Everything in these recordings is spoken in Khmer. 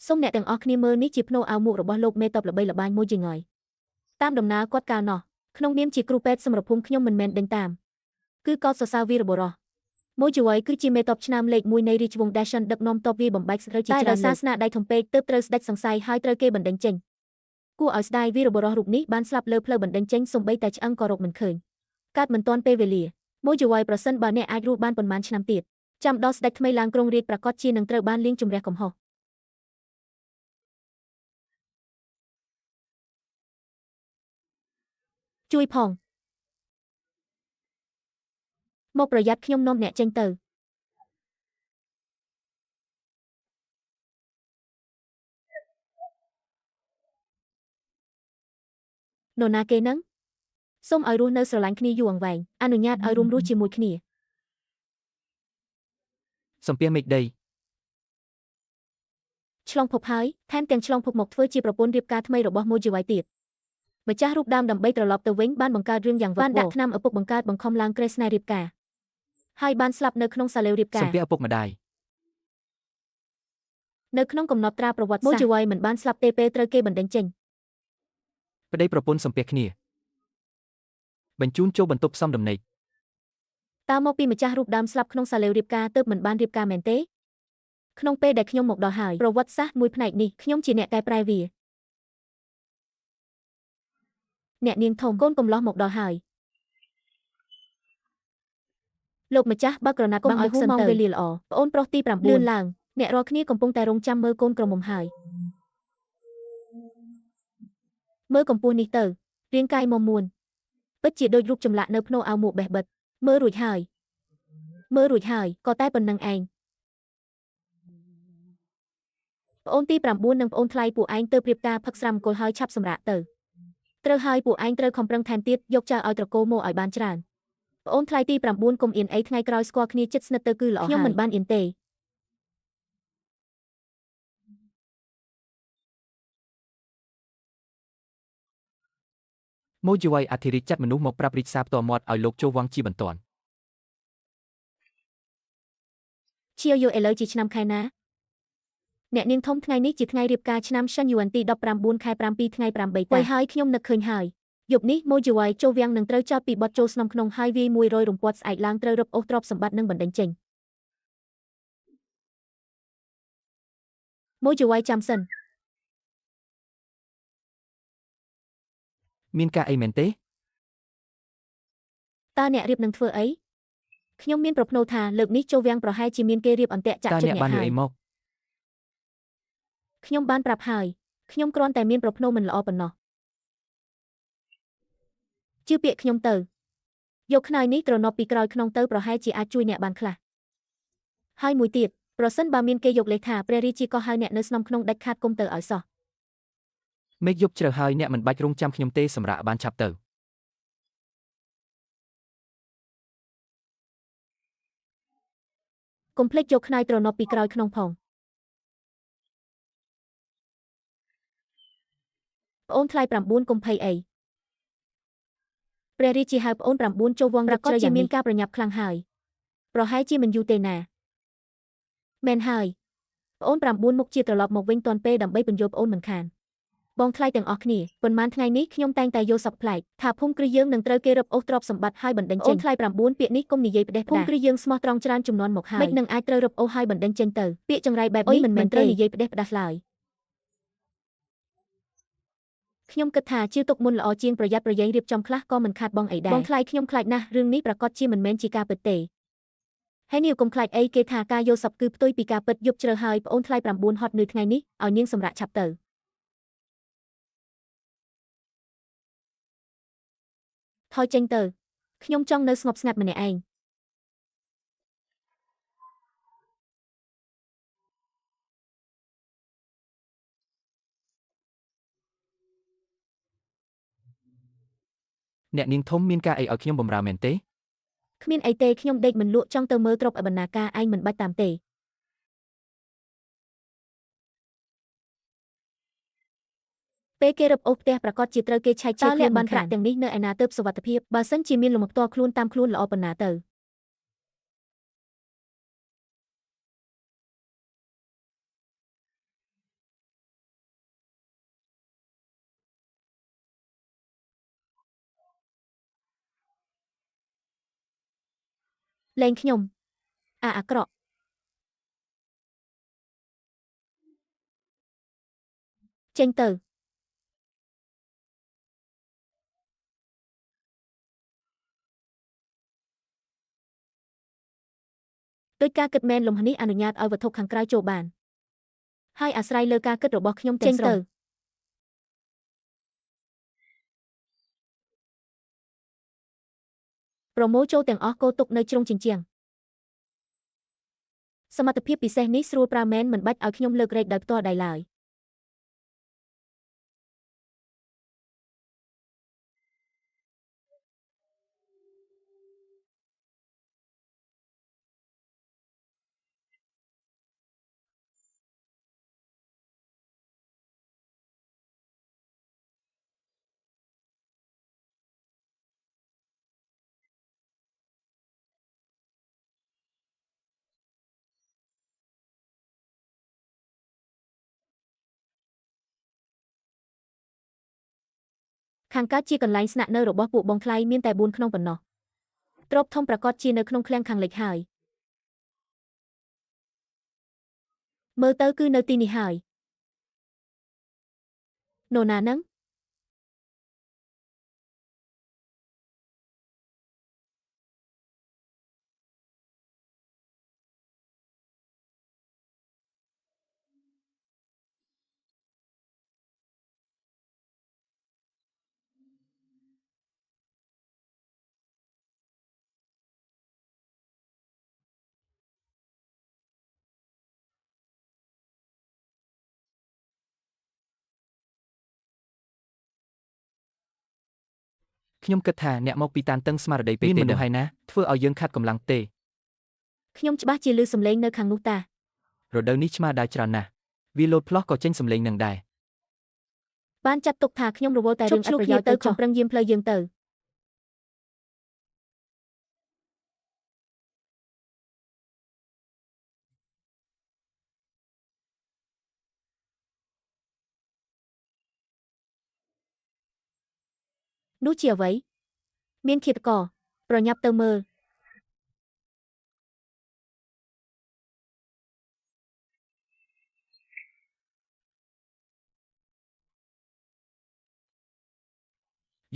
សូមអ្នកទាំងអស់គ្នាមើលនេះជាភ្នូរអាវមួករបស់លោកមេតបល្បីល្បាញមួយជាងហើយតាមដំណើរគាត់កាលនោះក្នុងនាមជាគ្រូពេទ្យសម្រាប់ភូមិខ្ញុំមិនមែនដេញតាមគឺកោតសរសើរវីរបុរសមួយជាយគឺជាមេតបឆ្នាំលេខ1នៃរាជវង្ស Dacian ដឹកនាំទ័ពវាយបំបែកស្រូវជាច្រើនតែដោយសារស្នាដៃធំពេកទើបត្រូវស្ដេចសង្ស័យហើយត្រូវគេបណ្ដេញចេញគួរឲ្យស្ដាយវីរបុរសរូបនេះបានស្លាប់លើផ្លូវបណ្ដេញចេញសូម្បីតែឆ្អឹងក៏រកមិនឃើញកើតមិនទាន់ពេលវេលាមួយជាយប្រសិនបើអ្នកអាចរស់បានប៉ុន្មានឆ្នាំទៀតចាំដល់ស្ដេចថ្មីឡើងគ្រងរាជ្យប្រកាសជានឹងត្រូវបានលាងជម្រះកំហុសជួយផងមកប្រយ័ត្នខ្ញុំនាំអ្នកចេញទៅនរណាគេនឹងសូមឲ្យរស់នៅស្រឡាញ់គ្នាយូរអង្វែងអនុញ្ញាតឲ្យរួមរស់ជាមួយគ្នាសំពះមេឃដីឆ្លងភពហើយថែមទាំងឆ្លងភពមកធ្វើជាប្រពន្ធរៀបការថ្មីរបស់មួយជីវ័យទៀតម្ចាស់រូបដើមដើម្បីត្រឡប់ទៅវិញបានបង្កើតរឿងយ៉ាងវឹកវរបានដាក់ថ្នាំឪពុកបង្កើតបង្ខំឡើងក្រេស្នេហ៍រៀបការហើយបានស្លាប់នៅក្នុងសាលារៀបការសំពះឪពុកម្ដាយនៅក្នុងកំណត់ត្រាប្រវត្តិសាស្ត្រមួយជីវ័យមិនបានស្លាប់ទេពេលត្រូវគេបណ្ដេញចេញប្តីប្រពន្ធសំពះគ្នាបញ្ជូនចូលបន្ទប់ផ្សំដំណេកតើមកពីម្ចាស់រូបដើមស្លាប់ក្នុងសាលារៀបការទើបមិនបានរៀបការមែនទេក្នុងពេលដែលខ្ញុំមកដល់ហើយប្រវត្តិសាស្ត្រមួយផ្នែកនេះខ្ញុំជាអ្នកកែប្រែវាអ្នកនាងធំកូនកំឡោះមកដល់ហើយលោកម្ចាស់បើក្រណាត់បាំងឲ្យហួសម៉ោងវេលាល្អប្អូនប្រុសទី9លឿនឡើងអ្នករាល់គ្នាកំពុងតែរងចាំមើលកូនក្រមុំហើយមើលកម្ពស់នេះទៅរាងកាយមាំមួនពិតជាដូចរូបចម្លាក់នៅភ្នូរអាវមួកបេះបិទមើលរួចហើយក៏តែប៉ុណ្្នឹងឯងប្អូនទី9និងប្អូនថ្លៃពួកឯងទៅព្រៀបការផឹកស្រាំអង្គុយហើយឆាប់សម្រាកទៅត្រូវហើយពួកឯងត្រូវខំប្រឹងថែមទៀតយកចៅឲ្យត្រកូលមកឲ្យបានច្រើនប្អូនថ្លៃទី9កុំអៀនអីថ្ងៃក្រោយស្គាល់គ្នាចិត្តស្និទ្ធទៅគឺល្អហើយខ្ញុំមិនបានអៀនទេមួយជីវ័យអធិរាជចាត់មនុស្សមកប្រាប់រាជសារផ្ទាល់មាត់ឲ្យលោកចូលវង្សជាបន្ទាន់ឈៀវយកឥឡូវជាឆ្នាំខែណាអ្នកនាងធំថ្ងៃនេះជាថ្ងៃរៀបការឆ្នាំសិនយួនទី19ខែ7ថ្ងៃ8តែហើយខ្ញុំនឹកឃើញហើយយប់នេះមួយជីវ័យចូលវាំងនឹងត្រូវចោទពីបទចូលស្នំក្នុងហើយវាយ100រំពាត់ស្អែកឡើងត្រូវរឹបអូសទ្រព្យសម្បត្តិនិងបណ្ដេញចេញមួយជីវ័យចាំសិនមានការអីមែនទេតើអ្នករៀបនឹងធ្វើអីខ្ញុំមានប្រផ្នូលថាលើកនេះចូលវាំងប្រហែលជាមានគេរៀបអន្ទាក់ចាក់ចិត្តអ្នកបានអីមកខ្ញុំបានប្រាប់ហើយខ្ញុំគ្រាន់តែមានប្រផ្នូលមិនល្អប៉ុណ្ណោះជឿពាក្យខ្ញុំទៅយកខ្នើយនេះត្រណប់ពីក្រោយខ្នងទៅប្រហែលជាអាចជួយអ្នកបានខ្លះហើយមួយទៀតប្រសិនបើមានគេយកលេសថាព្រះរាជាក៏ហៅអ្នកនៅស្នំក្នុងដាច់ខាតគុំទៅឲ្យសោះមេឃយប់ជ្រៅហើយអ្នកមិនបាច់រងចាំខ្ញុំទេសម្រាប់បានឆាប់ទៅកុំភ្លេចយកខ្នើយត្រណប់ពីក្រោយខ្នងផងប្អូនថ្លៃ9កុំភ័យអីព្រះរាជាហៅប្អូន9ចូលវងរកជ្រៅយ៉ាងមានការប្រញាប់ខ្លាំងហើយប្រហែលជាមិនយូរទេណាមែនហើយប្អូន9មុខជាត្រឡប់មកវិញទាន់ពេលដើម្បីបញ្យល់ប្អូនមិនខានបងថ្លៃទាំងអស់គ្នាប៉ុន្មានថ្ងៃនេះខ្ញុំតែងតែយល់សប្តិប្លែកថាភូមិគ្រឹះយើងនឹងត្រូវគេរឹបអូសទ្រព្យសម្បត្តិហើយបណ្ដេញចេញអូនថ្លៃ9ពាក្យនេះកុំនិយាយផ្ដេសផ្ដាសភូមិគ្រឹះយើងស្មោះត្រង់ច្រើនចំនួនមកហើយមិននឹងអាចត្រូវរឹបអូសហើយបណ្ដេញចេញទៅពាក្យចង្រៃបែបនេះមិនមែនត្រូវនិយាយផ្ដេសផ្ដាសឡើយខ្ញុំគិតថាជាទុកមុនល្អជាងប្រយ័ត្នប្រយែងរៀបចំខ្លះក៏មិនខាតបងអីដែរបងថ្លៃខ្ញុំខ្លាចណាស់រឿងនេះប្រកាសជាមិនមែនជាការពិតទេហើយនាងកុំខ្លាចអីគេថាការយល់សប្តិគឺផ្ទុយពីការពិតយប់ជ្រៅហើយប្អូនថ្លៃ9ហត់នឿយថ្ងៃនេះឲ្យនាងសម្រាកឆាប់ទៅថយចេញទៅខ្ញុំចង់នៅស្ងប់ស្ងាត់ម្នាក់ឯងអ្នកនាងធំមានការអីឲ្យខ្ញុំបម្រើមែនទេគ្មានអីទេខ្ញុំដេកមិនលក់ចង់ទៅមើលទ្រព្យបណ្ណាការឯងមិនបាច់តាមទេពេលគេរឹបអូសផ្ទះប្រកាសជាត្រូវគេឆែកជាខ្លួនបានប្រាក់ទាំងនេះនៅឯណាទៅសុវត្ថិភាពបើសិនជាមានលំផ្ទាល់ខ្លួនតាមខ្លួនល្អប៉ុណ្ណាទៅ លែងខ្ញុំអាក្រក់ចេញទៅដោយការគិតមែនលំហនេះអនុញ្ញាតឲ្យវត្ថុខាងក្រៅចូលបានហើយអាស្រ័យលើការគិតរបស់ខ្ញុំទាំងស្រុងប្រមូលចូលទាំងអស់គោទុកនៅជ្រុងជញ្ជាំងសមត្ថភាពពិសេសនេះស្រួលប្រើមែនមិនបាច់ឲ្យខ្ញុំលើករែកដោយផ្ទាល់ដៃឡើយខាងកើតជាកន្លែងស្នាក់នៅរបស់ពួកបងថ្លៃមានតែ4ក្នុងប៉ុណ្ណោះទ្រព្យធំប្រាកដជានៅក្នុងឃ្លាំងខាងលិចហើយមើលទៅគឺនៅទីនេះហើយនរណានឹងខ្ញុំគិតថាអ្នកមកពីតានតឹងស្មារតីពេកទេនោះហើយណាធ្វើឲ្យយើងខាត់កម្លាំងទេខ្ញុំច្បាស់ជាឮសំឡេងនៅខាងនោះតារដូវនេះឆ្មាដើរច្រើនណាស់វាលោតផ្លោះក៏ចេញសំឡេងនឹងដែរបានចាត់ទុកថាខ្ញុំរវល់តែរឿងឥតប្រយោជន៍ទៅខំប្រឹងយាមផ្លូវយើងទៅនោះជាអ្វីមានឃាតករប្រញាប់ទៅមើល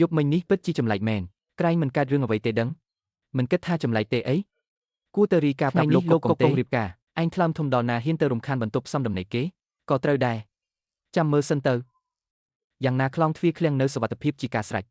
យប់មិញនេះពិតជាចម្លែកមែនក្រែងមិនកើតរឿងអ្វីទេដឹងមិនគិតថាចម្លែកទេអីគួរទៅរីកាប្រាប់លោកកុកកំរៀបការឯងថ្លើមធំដល់ណាហ៊ានទៅរំខានបន្ទប់សំដំណេកគេក៏ត្រូវដែរចាំមើលសិនទៅយ៉ាងណាខ្លងទ្វារឃ្លាំងនៅសុវត្ថិភាពជាការស្រេច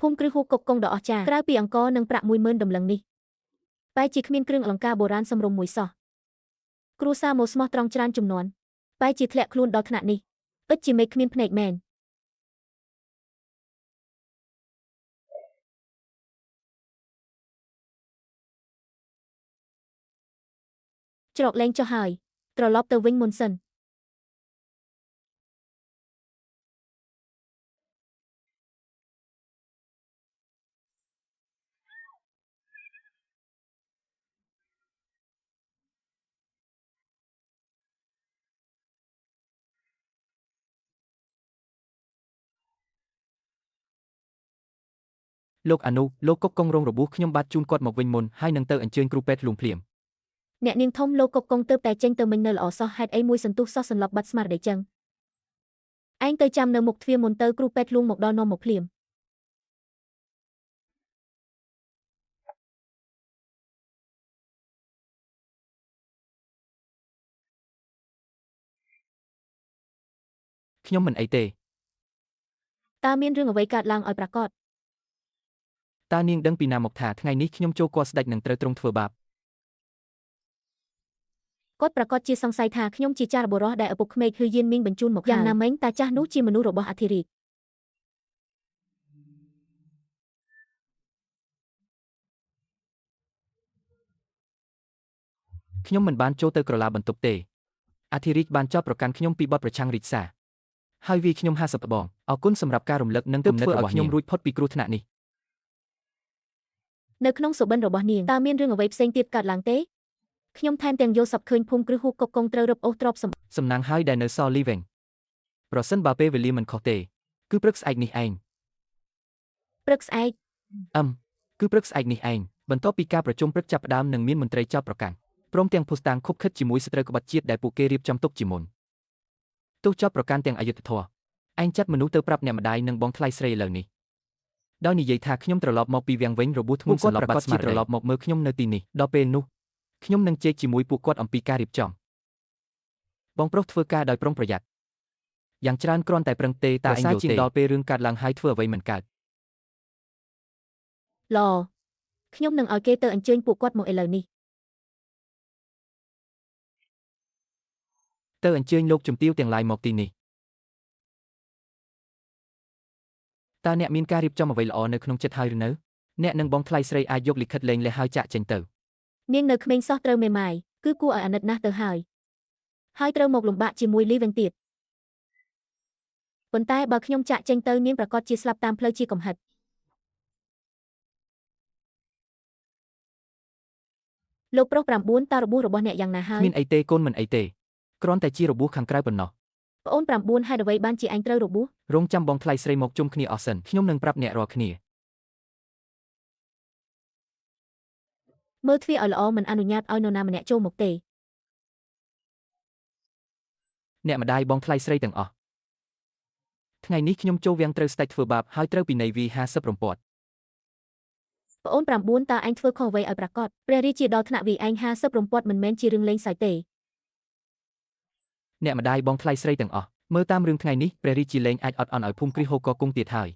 ភូមិគ្រឹះហួកកុកកុងដ៏អស្ចារ្យក្រៅពីអង្គរនិងប្រាក់ 10,000 ដំឡឹងនេះបែរជាគ្មានគ្រឿងអលង្ការបុរាណសមរម្យមួយសោះគ្រួសារមកស្មោះត្រង់ច្រើនជំនាន់បែរជាធ្លាក់ខ្លួនដល់ថ្នាក់នេះពិតជាមេឃគ្មានភ្នែកមែនច្រកលែងចុះហើយត្រឡប់ទៅវិញមុនសិនលោកអនុលោកកុកកុងរងរបួសខ្ញុំបាទជូនគាត់មកវិញមុនហើយនឹងទៅអញ្ជើញគ្រូពេទ្យលួងភ្លាមអ្នកនាងធំលោកកុកកុងទើបតែចេញទៅមិញនៅល្អសោះហេតុអីមួយសន្ទុះសោះសន្លប់បាត់ស្មារតីចឹងឯងទៅចាំនៅមុខទ្វារមុនទៅគ្រូពេទ្យលួងមកដល់នាំមកភ្លាមខ្ញុំមិនអីទេតើមានរឿងអ្វីកើតឡើងឲ្យប្រាកដតើនាងដឹងពីណាមកថាថ្ងៃនេះខ្ញុំចូលគាល់ស្ដេចនឹងត្រូវទ្រង់ធ្វើបាបគាត់ប្រកាសជាសង្ស័យថាខ្ញុំជាចារបុរសដែលឪពុកក្មេកគឺយានមីងបញ្ជូនមកយ៉ាងណាមិញតាចាស់នោះជាមនុស្សរបស់អធិរាជខ្ញុំមិនបានចូលទៅក្រឡាបន្ទប់ទេអធិរាជបានចោទប្រកាន់ខ្ញុំពីបទប្រឆាំងរាជសារហើយវាខ្ញុំ50ដបងអរគុណសម្រាប់ការរំលឹកនិងគំនិតរបស់ខ្ញុំរួចផុតពីគ្រោះថ្នាក់នេះ នៅក្នុងសុបិនរបស់នាងតើមានរឿងអ្វីផ្សេងទៀតកើតឡើងទេខ្ញុំថែមទាំងយល់សប្តិឃើញភូមិគ្រឹះហ៊ូកុកកុងត្រូវរឹបអូសទ្រព្យសម្បត្តិ សំណាងហើយដែលនៅសល់លីវិញប្រសិនបើពេលវេលាមិនខុសទេគឺព្រឹកស្អែកនេះឯង ព្រឹកស្អែក គឺព្រឹកស្អែកនេះឯងបន្ទាប់ពីការប្រជុំព្រឹកចាប់ផ្ដើមនឹងមានមន្ត្រីចោទប្រកាន់ព្រមទាំងភស្តុតាងខុបខិតជាមួយស្ត្រីក្បត់ជាតិដែលពួកគេរៀបចំទុកជាមុនទោះចោទប្រកាន់ទាំងអយុត្តិធម៌ឯងចាត់មនុស្សទៅប្រាប់អ្នកម្ដាយនិងបងថ្លៃស្រីឥឡូវនេះដោយនិយាយថាខ្ញុំត្រឡប់មកពីវាំងវិញរបួសធ្ងន់សន្លប់បាត់ស្មារតីត្រឡប់មកមើលខ្ញុំនៅទីនេះដល់ពេលនោះខ្ញុំនឹងជែកជាមួយពួកគាត់អំពីការរៀបចំបងប្រុសធ្វើការដោយប្រុងប្រយ័ត្នយ៉ាងច្រើនគ្រាន់តែប្រឹងទេតែឯងយល់ទេដល់ពេលរឿងកើតឡើងហើយធ្វើអ្វីមិនកើត ល្អខ្ញុំនឹងឲ្យគេទៅអញ្ជើញពួកគាត់មកឥឡូវនេះ ទៅអញ្ជើញលោកជំទាវទាំងឡាយមកទីនេះតើអ្នកមានការរៀបចំអ្វីល្អនៅក្នុងចិត្តហើយឬនៅអ្នកនឹងបងថ្លៃស្រីអាចយកលិខិតលែងលះហើយចាក់ចេញទៅនាងនៅក្មេងសោះត្រូវមេម៉ាយគឺគួរឲ្យអាណិតណាស់ទៅហើយត្រូវមកលំបាកជាមួយលីវិញទៀតប៉ុន្តែបើខ្ញុំចាក់ចេញទៅនាងប្រកាសជាស្លាប់តាមផ្លូវជាកំហិតលោកប្រុស9តើរបួសរបស់អ្នកយ៉ាងណាហើយគ្មានអីទេកូនមិនអីទេគ្រាន់តែជារបួសខាងក្រៅប៉ុណ្ណោះ ប្អូន9ហេតុអ្វីបានជាឯងត្រូវរបួសរងចាំបងថ្លៃស្រីមកជុំគ្នាអស់សិនខ្ញុំនឹងប្រាប់អ្នករាល់គ្នាមើលទ្វារឲ្យល្អមិនអនុញ្ញាតឲ្យនរណាម្នាក់ចូលមកទេអ្នកម្ដាយបងថ្លៃស្រីទាំងអស់ថ្ងៃនេះខ្ញុំចូលវាំងត្រូវស្ដេចធ្វើបាបហើយត្រូវពិន័យវាយ50រំពាត់ ប្អូន9តើឯងធ្វើខុសអ្វីឲ្យប្រកាសព្រះរាជាដល់ថ្នាក់វាយឯង50រំពាត់មិនមែនជារឿងលេងសើចទេអ្នកម្ដាយបងថ្លៃស្រីទាំងអស់មើលតាមរឿងថ្ងៃនេះព្រះរាជាលែងអាចអត់អន់ឲ្យភូមិគ្រីហូកគង់ទៀតហើយ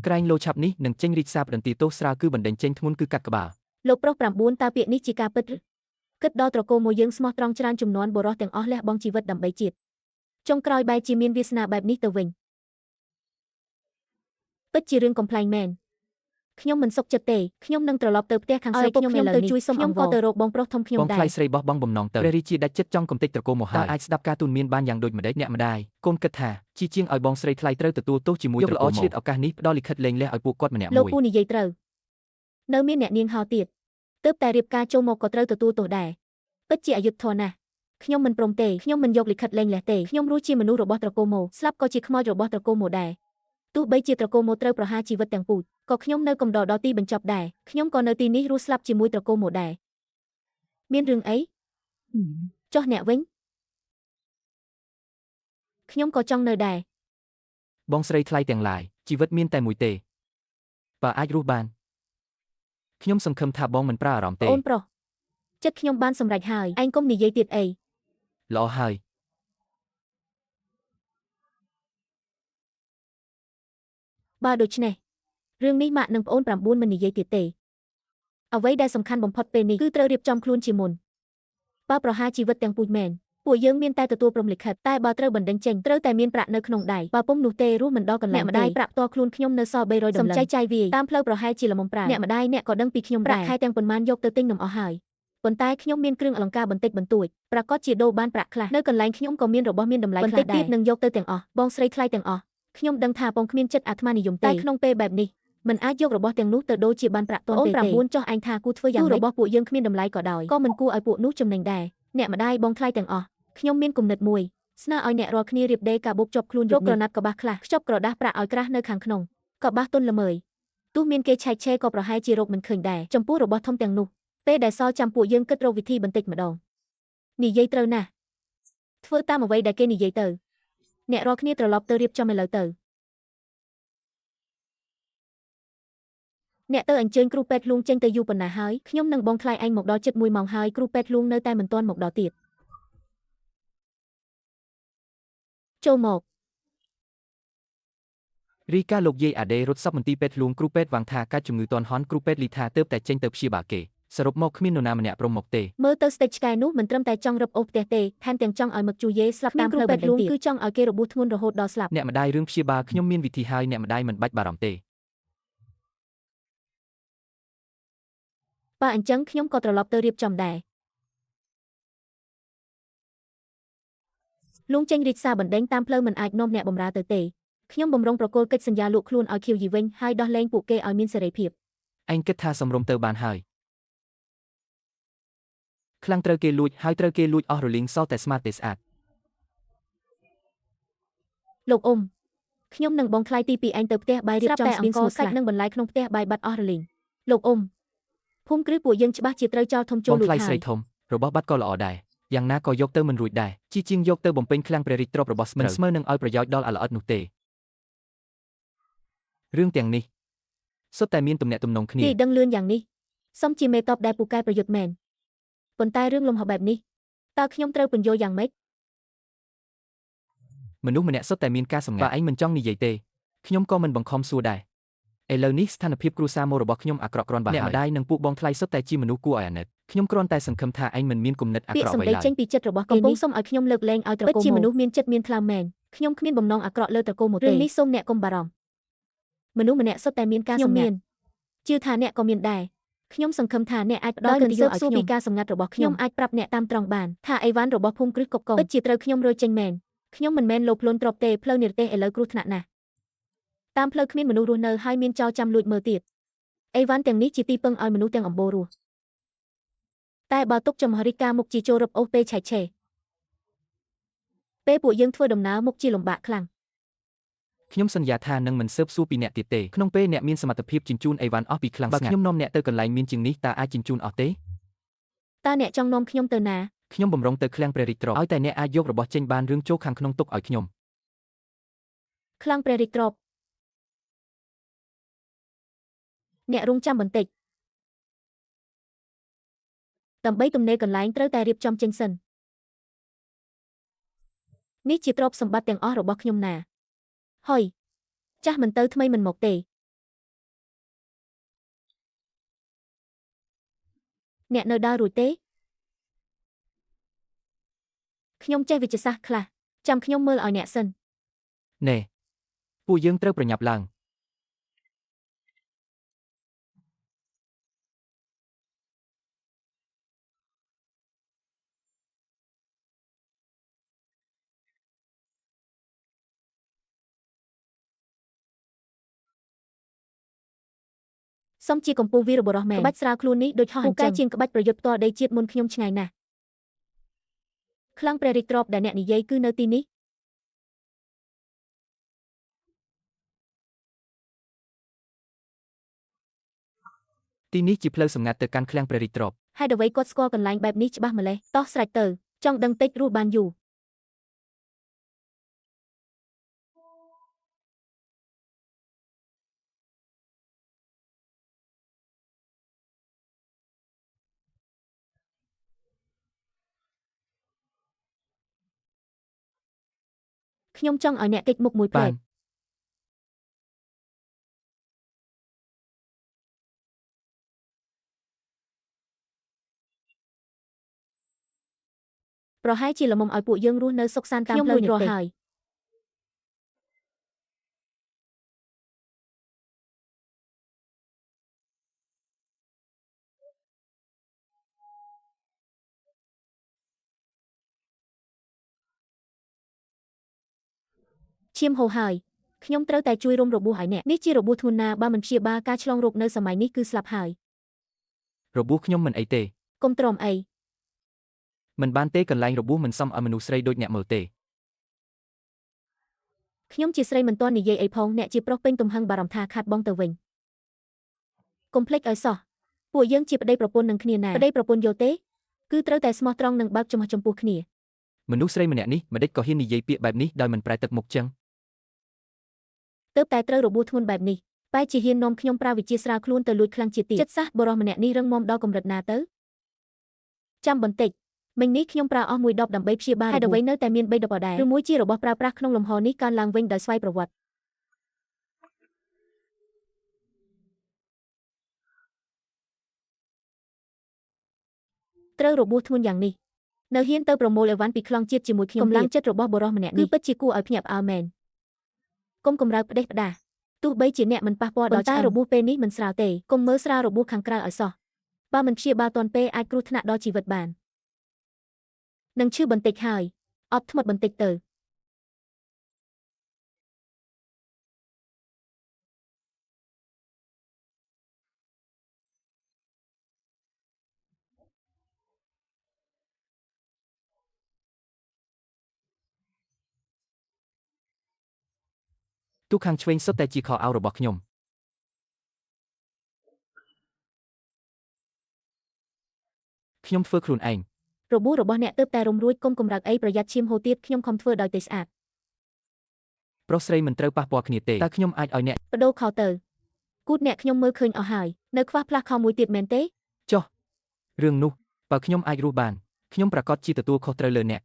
ក្រែងលោឆាប់នេះនឹងចេញរាជសារបន្ទាទោសស្រាលគឺបណ្ដេញចេញធ្ងន់គឺកាត់ក្បាល លោកប្រុស9តើពាក្យនេះជាការពិតគិតដល់ត្រកូលមួយយើងស្មោះត្រង់ច្រើនចំនួនបុរសទាំងអស់លះបង់ជីវិតដើម្បីជាតិចុងក្រោយបែរជាមានវាសនាបែបនេះទៅវិញពិតជារឿងកំ pl ែងមែនខ្ញុំមិនសុខចិត្តទេខ្ញុំនឹងត្រឡប់ទៅផ្ទះខាងស្រីខ្ញុំទៅជួយសុំខ្ញុំក៏ទៅរកបងប្រុសធំខ្ញុំដែរបងថ្លៃស្រីបោះបង់បំណងទៅព្រះរាជាដាច់ចិត្តចង់កំទេចត្រកូលមកហើយអាចស្ដាប់ការទូន្មានបានយ៉ាងដូចម្ដេចអ្នកម្ដាយកូនគិតថាជាជាងឲ្យបងស្រីថ្លៃត្រូវទទួលទោសជាមួយត្រកូលមកយកល្អឆ្លៀតឱកាសនេះផ្ដល់លិខិតលែងលះឲ្យពួកគាត់ម្នាក់មួយលោកពូនិយាយត្រូវនៅមានអ្នកនាងហោទៀតទើបតែរៀបការចូលមកក៏ត្រូវទទួលទោសដែរពិតជាអយុត្តិធម៌ណាស់ខ្ញុំមិនព្រមទេខ្ញុំមិនយកលិខិតលែងលះទេខ្ញុំរស់ជាមនុស្សរបស់ត្រកូលមកស្លាប់ក៏ជាខ្មោចរបស់ត្រកូលមកដែរទោះបីជាត្រកូលមកត្រូវប្រហារជីវិតទាំងពូជក៏ខ្ញុំនៅកំដរដល់ទីបញ្ចប់ដែរខ្ញុំក៏នៅទីនេះរស់ស្លាប់ជាមួយត្រកូលមកដែរមានរឿងអីចុះអ្នកវិញខ្ញុំក៏ចង់នៅដែរបងស្រីថ្លៃទាំងឡាយជីវិតមានតែមួយទេបើអាចរស់បានខ្ញុំសង្ឃឹមថាបងមិនប្រើអារម្មណ៍ទេអូនប្រុសចិត្តខ្ញុំបានសម្រេចហើយឯងកុំនិយាយទៀតអីល្អហើយបើដូច្នេះរឿងនេះម៉ាក់និងប្អូន9មិននិយាយទៀតទេអ្វីដែលសំខាន់បំផុតពេលនេះគឺត្រូវរៀបចំខ្លួនជាមុនបើប្រហារជីវិតទាំងពូជមែនពួកយើងមានតែទទួលព្រមលិខិតតែបើត្រូវបណ្ដឹងចេញត្រូវតែមានប្រាក់នៅក្នុងដៃបើពុំនោះទេរស់មិនដល់កន្លែងម្ដាយប្រាក់ផ្ទាល់ខ្លួនខ្ញុំនៅសល់300ដុល្លារសំចៃចាយវាយតាមផ្លូវប្រហែលជាល្មមប្រាអ្នកម្ដាយអ្នកក៏ដឹងពីខ្ញុំដែរប្រាក់ខែទាំងប៉ុន្មានយកទៅទិញនំអស់ហើយប៉ុន្តែខ្ញុំមានគ្រឿងអលង្ការបន្តិចបន្តួចប្រកាសជាដូរបានប្រាក់ខ្លះនៅកន្លែងខ្ញុំក៏មានរបស់មានតម្លៃខ្លះដែរបន្តិចទៀតនឹងយកទៅទាំងអស់បងស្រីថ្លៃទាំងអស់ខ្ញុំដឹងថាបងគ្មានចិត្តអាត្មានិយមទេតែក្នុងពេលបែបនេះមិនអាចយករបស់ទាំងនោះទៅដូរជាបានប្រាក់ទាន់ទេអូន9ចុះឯងថាគូធ្វើយ៉ាងម៉េចរបស់ពួកយើងគ្មានតម្លៃក៏ដោយក៏មិនគួរឲ្យពួកនោះចំណេញដែរអ្នកម្ដាយបងថ្លៃទាំងអស់ខ្ញុំមានគំនិតមួយស្នើឲ្យអ្នករាល់គ្នារៀបដេកាបូបជាប់ខ្លួនយកក្រណាត់កបាស់ខ្លះខ្ចប់ក្រដាស់ប្រាក់ឲ្យក្រាស់នៅខាងក្នុងកបាស់ទុនល្មើយទោះមានគេឆែកឆេរក៏ប្រហែលជារកមិនឃើញដែរចំពោះរបស់ធំទាំងនោះពេលដែលសល់ចាំពួកយើងគិតរកវិធីបន្តិចម្ដងនិយាយត្រូវណាស់ធ្វើតាមអ្វីដែលគេនិយាយទៅអ្នករាល់គ្នាត្រឡប់ទៅរៀបចំឥឡូវទៅអ្នកទៅអញ្ជើញគ្រូពេទ្យលួងចេញទៅយូរប៉ុណ្ណាហើយខ្ញុំនឹងបងថ្លៃឯងមកដល់ជិត1ម៉ោងហើយគ្រូពេទ្យលួងនៅតែមិនទាន់មកដល់ទៀតចូលមករីកាលោកយាយអាដេរត់សពមន្ទីរពេទ្យលួងគ្រូពេទ្យវាងថាការជំងឺតន់ហន់គ្រូពេទ្យលីថាទើបតែចេញទៅព្យាបាលគេសរុបមកគ្មាននរណាម្នាក់ព្រមមកទេមើលទៅស្ដេចឆ្កែនោះមិនត្រឹមតែចង់រឹបអូសផ្ទះទេថែមទាំងចង់ឲ្យមឹកជូយេស្លាប់តាមផ្លូវបណ្ដឹងទៀតគឺចង់ឲ្យគេរបួសធ្ងន់រហូតដល់ស្លាប់អ្នកម្ដាយរឿងព្យាបាលខ្ញុំមានវិធីហើយអ្នកម្ដាយមិនបាច់បារម្ភទេបើអញ្ចឹងខ្ញុំក៏ត្រឡប់ទៅរៀបចំដែរលួងចេញរាជសារបណ្ដេញតាមផ្លូវមិនអាចនាំអ្នកបម្រើទៅទេខ្ញុំបំរុងប្រគល់កិច្ចសន្យាលក់ខ្លួនឲ្យខៀវយីវិញហើយដោះលែងពួកគេឲ្យមានសេរីភាព anh kết tha sầm rôm tơ bàn hơi khlang trơ kê lụi hai trơ kê lụi ở rồi lính sau tại smart test ad លោកអ៊ុំខ្ញុំនឹងបងថ្លៃទីពីឯងទៅផ្ទះបាយរៀបចំស្បៀងស្ងួតសាច់និងបន្លែក្នុងផ្ទះបាយបាត់អស់រលីងលោកអ៊ុំភូមិគ្រឹះពួកយើងច្បាស់ជាត្រូវចោលធំចូលលួចហើយបងថ្លៃស្រីធំរបស់បាត់ក៏ល្អដែរយ៉ាងណាក៏យកទៅមិនរួចដែរជីជាងយកទៅបំពេញឃ្លាំងព្រះរាជទ្រព្យរបស់មិនស្មើនឹងឲ្យប្រយោជន៍ដល់អាល្អិតនោះទេរឿងទាំងនេះសុទ្ធតែមានទំនាក់ទំនងគ្នាគេដឹងលឿនយ៉ាងនេះសុំជាមេតបដែលពូកែប្រយុទ្ធមែនប៉ុន្តែរឿងលំហបែបនេះតើខ្ញុំត្រូវពន្យល់យ៉ាងម៉េចមនុស្សម្នាក់សុទ្ធតែមានការសម្ងាត់បើឯងមិនចង់និយាយទេខ្ញុំក៏មិនបង្ខំសួរដែរឥឡូវនេះស្ថានភាពគ្រួសារមករបស់ខ្ញុំអាក្រក់គ្រាន់បើហើយអ្នកម្ដាយនិងពួកបងថ្លៃសុទ្ធតែជាមនុស្សគួរឲ្យអាណិតខ្ញុំគ្រាន់តែសង្ឃឹមថាឯងមិនមានគំនិតអាក្រក់អ្វីឡើយពាក្យសម្ដីចេញពីចិត្តរបស់គេនេះកំពុងសុំឲ្យខ្ញុំលើកលែងឲ្យត្រកូលមកពិតជាមនុស្សមានចិត្តមានថ្លើមមែនខ្ញុំគ្មានបំណងអាក្រក់លើត្រកូលមកទេរឿងនេះសូមអ្នកកុំបារម្ភមនុស្សម្នាក់សុទ្ធតែមានការសម្ងាត់ជឿថាអ្នកក៏មានដែរខ្ញុំសង្ឃឹមថាអ្នកអាចផ្ដល់កិត្តិយសឲ្យខ្ញុំពីការសម្ងាត់របស់ខ្ញុំអាចប្រាប់អ្នកតាមត្រង់បានថាអីវ៉ាន់របស់ភូមិគ្រឹះកុកកុងពិតជាត្រូវខ្ញុំរើចេញមែនខ្ញុំមិនមែនលោភលន់ទ្រព្យទេផ្លូវនិរទេសឥឡូវគ្រោះថ្នាក់ណាស់តាមផ្លូវគ្មានមនុស្សរស់នៅហើយមានចោរចាំលួចមើលទៀតអីវ៉ាន់ទាំងនេះជាទីពឹងឲ្យមនុស្សទាំងអម្បូររស់តែបើទុកចំហរិកាមុខជាចូលរឹបអូសពេលឆែកឆេរពេលពួកយើងធ្វើដំណើរមុខជាលំបាកខ្លាំងខ្ញុំសន្យាថានឹងមិនស៊ើបសួរពីអ្នកទៀតទេក្នុងពេលអ្នកមានសមត្ថភាពជញ្ជូនអីវ៉ាន់អស់ពីខ្លាំងស្ងាត់បើខ្ញុំនាំអ្នកទៅកន្លែងមានជាងនេះតើអាចជញ្ជូនអស់ទេតើអ្នកចង់នាំខ្ញុំទៅណាខ្ញុំបំរុងទៅឃ្លាំងព្រះរាជទ្រព្យឲ្យតែអ្នកអាចយករបស់ចេញបានរឿងចូលខាងក្នុងទុកឲ្យខ្ញុំឃ្លាំងព្រះរាជទ្រព្យអ្នករងចាំបន្តិចដើម្បីទំនេរកន្លែងត្រូវតែរៀបចំចេញសិននេះជាទ្រព្យសម្បត្តិទាំងអស់របស់ខ្ញុំណាហុយចាស់មិនទៅថ្មីមិនមកទេអ្នកនៅដើររួចទេខ្ញុំចេះវិទ្យាសាស្ត្រខ្លះចាំខ្ញុំមើលឲ្យអ្នកសិនណែពួកយើងត្រូវប្រញាប់ឡើងសំជាកម្ពុជាវីរបុរសមែនក្បាច់ស្រាវខ្លួននេះដូចហោះអញ្ចឹងពូកែជាងក្បាច់ប្រយុទ្ធផ្ទាល់ដីជាតិមុនខ្ញុំឆ្ងាយណាស់ខ្លាំងព្រះរាជទ្រព្យដែលអ្នកនិយាយគឺនៅទីនេះទីនេះជាផ្លូវសម្ងាត់ទៅកាន់ឃ្លាំងព្រះរាជទ្រព្យហេតុអ្វីគាត់ស្គាល់កន្លែងបែបនេះច្បាស់ម្ល៉េះតោះស្រេចទៅចង់ដឹងតិចរស់បានយូរខ្ញុំចង់ឲ្យអ្នកកិច្ចមុខមួយផ្លែតប្រហែលជាល្មមឲ្យពួកយើងរស់នៅសុខសាន្តតាមផ្លូវនេះទេហើយឈាមហូរហើយខ្ញុំត្រូវតែជួយរុំរបួសឲ្យអ្នកនេះជារបួសធ្ងន់ណាស់បើមិនព្យាបាលការឆ្លងរោគនៅសម័យនេះគឺស្លាប់ហើយរបួសខ្ញុំមិនអីទេកុំទ្រាំអីមិនបានទេកន្លែងរបួសមិនសមឲ្យមនុស្សស្រីដូចអ្នកមើលទេខ្ញុំជាស្រីមិនទាន់និយាយអីផងអ្នកជាប្រុសពេញទំហឹងបារម្ភថាខាត់បងទៅវិញកុំភ្លេចឲ្យសោះពួកយើងជាប្តីប្រពន្ធនឹងគ្នាណាប្តីប្រពន្ធយល់ទេគឺត្រូវតែស្មោះត្រង់និងបើកចំហចំពោះគ្នាមនុស្សស្រីម្នាក់នេះមិនដេចក៏ហ៊ាននិយាយពាក្យបែបនេះដោយមិនប្រែទឹកមុខចឹងទើបតែត្រូវរបួសធ្ងន់បែបនេះបែរជាហ៊ាននាំខ្ញុំប្រើវិជាស្រាវខ្លួនទៅលួចខ្លាំងជាទៀតចិត្តសាស្ត្របរិសម្នាក់នេះរឹងមាំដល់កម្រិតណាទៅចាំបន្តិចមិញនេះខ្ញុំប្រើអស់1 ដបដើម្បីព្យាបាលហើយអ្វីនៅតែមាន3 ដបដែរឬមួយជារបស់ប្រើប្រាស់ក្នុងលំហនេះកើនឡើងវិញដោយស្វ័យប្រវត្តិត្រូវរបួសធ្ងន់យ៉ាងនេះនៅហ៊ានទៅប្រមូលអីវ៉ាន់ពីខ្លងជាតិជាមួយខ្ញុំកម្លាំងចិត្តរបស់បុរសម្នាក់នេះគឺពិតជាគួរឲ្យភ្ញាក់ផ្អើលមែនកុំកម្រើកផ្ដេសផ្ដាសទោះបីជាអ្នកមិនប៉ះពាល់ដល់តែរបួសពេលនេះមិនស្រាលទេកុំមើលស្រាលរបួសខាងក្រៅឲ្យសោះបើមិនព្យាបាលទាន់ពេលអាចគ្រោះថ្នាក់ដល់ជីវិតបាននឹងឈឺបន្តិចហើយអត់ធ្មត់បន្តិចទៅ ទូខាងឆ្វេងសុទ្ធតែជាខោអាវរបស់ខ្ញុំខ្ញុំធ្វើខ្លួនឯង របួសរបស់អ្នកទើបតែរំរួចកុំកម្រើកអីប្រយ័ត្នឈាមហូរទៀតខ្ញុំខំធ្វើដោយទេស្អាត ប្រុសស្រីមិនត្រូវប៉ះពាល់គ្នាទេតើខ្ញុំអាចឲ្យអ្នក បដូរខោទៅគូតអ្នកខ្ញុំមើលឃើញអស់ហើយនៅខ្វះផ្លាស់ខោមួយទៀតមែនទេ ចុះរឿងនោះបើខ្ញុំអាចរស់បានខ្ញុំប្រកាសជាទទួលខុសត្រូវលើអ្នក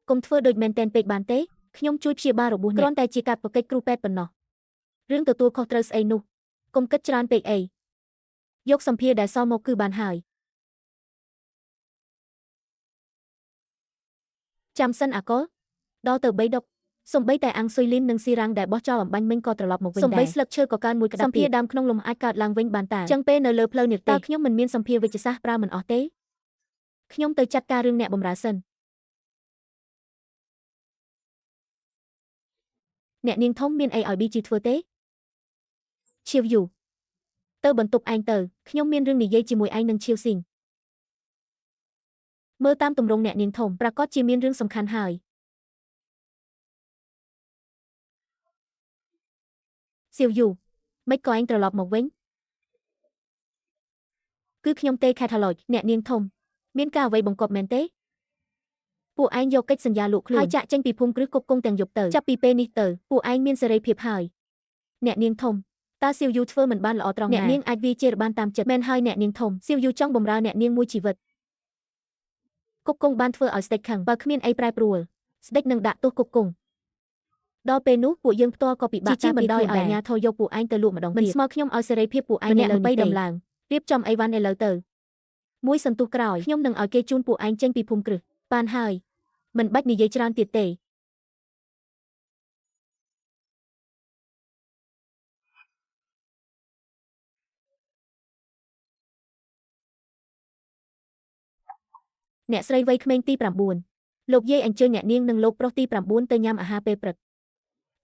កុំធ្វើដូចមែនតែនពេកបានទេខ្ញុំជួយព្យាបាលរបួសអ្នកគ្រាន់តែជាកាត់ប្រកិច្ចគ្រូពេទ្យប៉ុណ្ណោះរឿងទទួលខុសត្រូវស្អីនោះកុំគិតច្រើនពេកអីយកសម្ភារដែលសល់មកគឺបានហើយចាំសិនអាកុលដល់ទៅ3ដុកសំបីតែអាំងស៊ុយលីននិងស៊ីរ៉ាំងដែលបោះចោលអំបញ្ញមិញក៏ត្រឡប់មកវិញដែរសំបីស្លឹកឈើក៏កើនមួយក្តាប់សម្ភារដើមក្នុងលំអាចកើតឡើងវិញបានតាចឹងពេលនៅលើផ្លូវនេះតើខ្ញុំមិនមានសម្ភារវិទ្យាសាស្ត្រប្រើមិនអស់ទេខ្ញុំទៅចាត់ការរឿងអ្នកបម្រើសិនអ្នកនាងធំមានអីឲ្យ BG ធ្វើទេឈៀវយូទៅបន្ទប់ឯងទៅខ្ញុំមានរឿងនិយាយជាមួយឯងនឹងឈៀវស៊ីងមើលតាមទម្រង់អ្នកនាងធំប្រកាសជាមានរឿងសំខាន់ហើយសៀវយូមិនក៏ឯងត្រឡប់មកវិញគឺខ្ញុំទេខេតឡូចអ្នកនាងធំមានការអ្វីបង្កប់មែនទេពួកឯងយកកិច្ចសន្យាលក់ខ្លួនហើយចាក់ចេញពីភូមិគ្រឹះគប់គង់ទាំងយប់ទៅចាប់ពីពេលនេះទៅពួកឯងមានសេរីភាពហើយអ្នកនាងធំតើសៀវយូធ្វើមិនបានល្អត្រង់ណាអ្នកនាងអាចវាជារបានតាមចិត្តមែនហើយអ្នកនាងធំសៀវយូចង់បម្រើអ្នកនាងមួយជីវិតគប់គង់បានធ្វើឲ្យស្ដេចខឹងបើគ្មានអីប្រែប្រួលស្ដេចនឹងដាក់ទោសគប់គង់ដល់ពេលនោះពួកយើងផ្ទាល់ក៏ពិបាកតាមបណ្ដោយឲ្យអាញាធរយកពួកឯងទៅលក់ម្ដងទៀតមិនស្មើខ្ញុំឲ្យសេរីភាពពួកឯងនៅលើនេះទេដំឡើងរៀបចំអីវ៉ាន់ឥឡូវទៅមួយសន្ទុះក្រោយខ្ញុំនឹងឲ្យគេជូនពួកឯងចេញពីភូមិគ្រឹះបានហើយមិនបាច់និយាយច្រើនទៀតទេអ្នកស្រីវ័យក្មេងទី9លោកយាយអញ្ជើញអ្នកនាងនិងលោកប្រុសទី9ទៅញ៉ាំអាហារពេលព្រឹក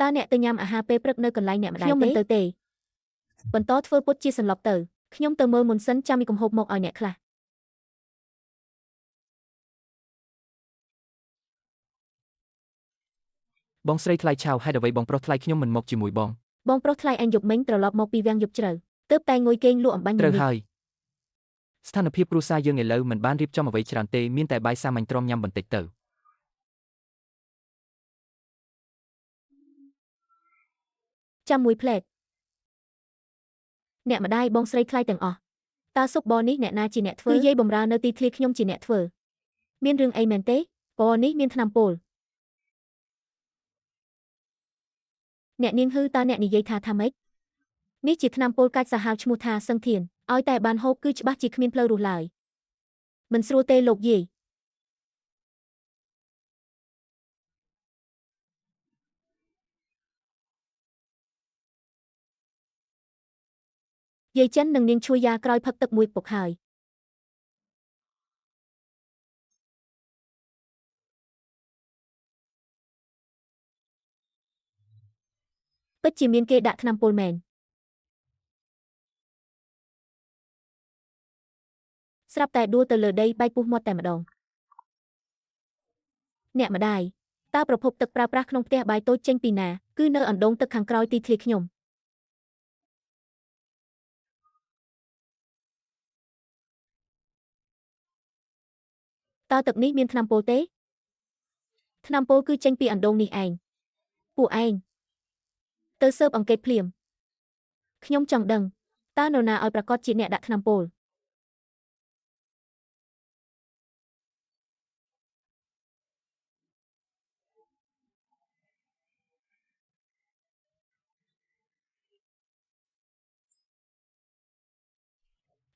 តើអ្នកទៅញ៉ាំអាហារពេលព្រឹកនៅកន្លែងអ្នកម្ដាយទេខ្ញុំមិនទៅទេបន្តធ្វើពុតជាសន្លប់ទៅខ្ញុំទៅមើលមុនសិនចាំមីកំហូបមកឲ្យអ្នកខ្លះបងស្រីថ្លៃឆាវហេតុអ្វីបងប្រុសថ្លៃខ្ញុំមិនមកជាមួយបងបងប្រុសថ្លៃអញយប់មិញត្រឡប់មកពីវាំងយប់ជ្រៅទើបតែងុយគេងលក់អំបញ្ញត្រូវហើយស្ថានភាពគ្រួសារយើងឥឡូវមិនបានរៀបចំអ្វីច្រើនទេមានតែបាយសាមញ្ញទ្រាំញ៉ាំបន្តិចទៅចាំមួយផ្លែតអ្នកម្ដាយបងស្រីថ្លៃទាំងអស់តើស៊ុបបនេះអ្នកណាជាអ្នកធ្វើគឺយាយបំរើនៅទីធ្លាខ្ញុំជាអ្នកធ្វើមានរឿងអីមែនទេបនេះមានថ្នាំពុលអ្នកនាងហឺតើអ្នកនិយាយថាម៉េចនេះជាថ្នាំពុលកាច់សាហាវឈ្មោះថាសឹងធានឲ្យតែបានហូបគឺច្បាស់ជាគ្មានផ្លូវរស់ឡើយមិនស្រួលទេលោកយាយយាយចិននិងនាងឈួយយ៉ាក្រោយផឹកទឹកមួយពុកហើយពិតជាមានគេដាក់ថ្នាំពុលមែនស្រាប់តែដួលទៅលើដីបែកពុះមាត់តែម្ដងអ្នកម្ដាយតើប្រភពទឹកប្រើប្រាស់ក្នុងផ្ទះបាយតូចចេញពីណាគឺនៅអណ្ដូងទឹកខាងក្រោយទីធ្លាខ្ញុំតើទឹកនេះមានថ្នាំពុលទេថ្នាំពុលគឺចេញពីអណ្ដូងនេះឯងពួកឯងទៅស៊ើបអង្កេតភ្លាមខ្ញុំចង់ដឹងតើនរណាឲ្យប្រកាសជាអ្នកដាក់ថ្នាំពុល